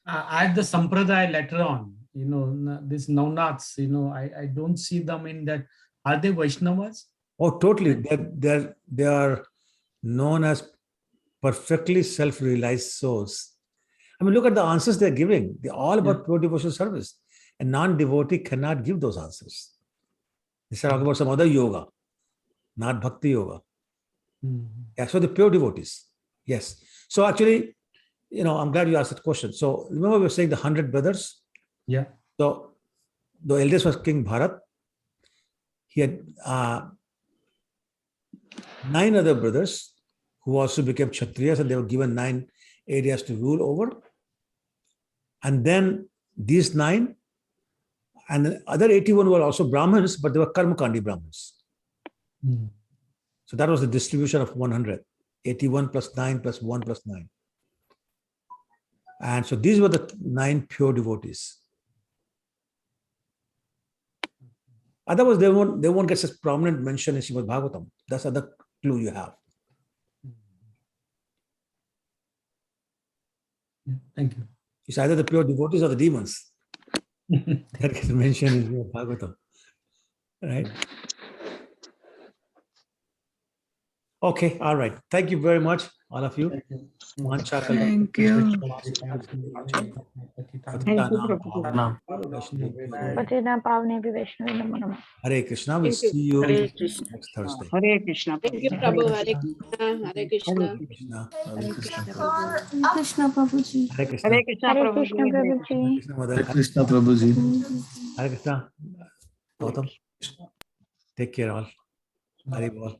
at the Sampradaya later on, you know, these Navnats, you know, I don't see them in that. Are they Vaishnavas? Oh, totally. They are known as perfectly self-realized souls. I mean, look at the answers they're giving. They're all about pure devotional service. A non-devotee cannot give those answers. They start talking about some other yoga, not bhakti yoga. Yeah, so the pure devotees. Yes. So actually, you know, I'm glad you asked that question. So remember we were saying the 100 brothers? Yeah. So the eldest was King Bharat. He had 9 other brothers who also became Kshatriyas, and they were given 9 areas to rule over. And then these 9 and the other 81 were also Brahmins, but they were Karmakandi Brahmins. So that was the distribution of 100. 81 plus 9 plus 1 plus 9. And so these were the 9 pure devotees. Otherwise, they won't get such prominent mention in Srimad Bhagavatam. That's another clue you have. Thank you. It's either the pure devotees or the demons that get mentioned in Srimad Bhagavatam. Right? Okay, all right. Thank you very much. All of you. Thank you. Hare Krishna. We'll Thank you. see you Hare Krishna. next Thursday. Hare Krishna. Thank you, Prabhu. Hare Krishna. Hare Krishna. Krishna. Hare Krishna. Krishna Prabhuji. Hare Krishna. Hare Krishna, Prabhuji. Hare Krishna. Krishna Mother. Krishna Prabhuji. Hare Krishna. Gautam. Take care all. Hare Bol.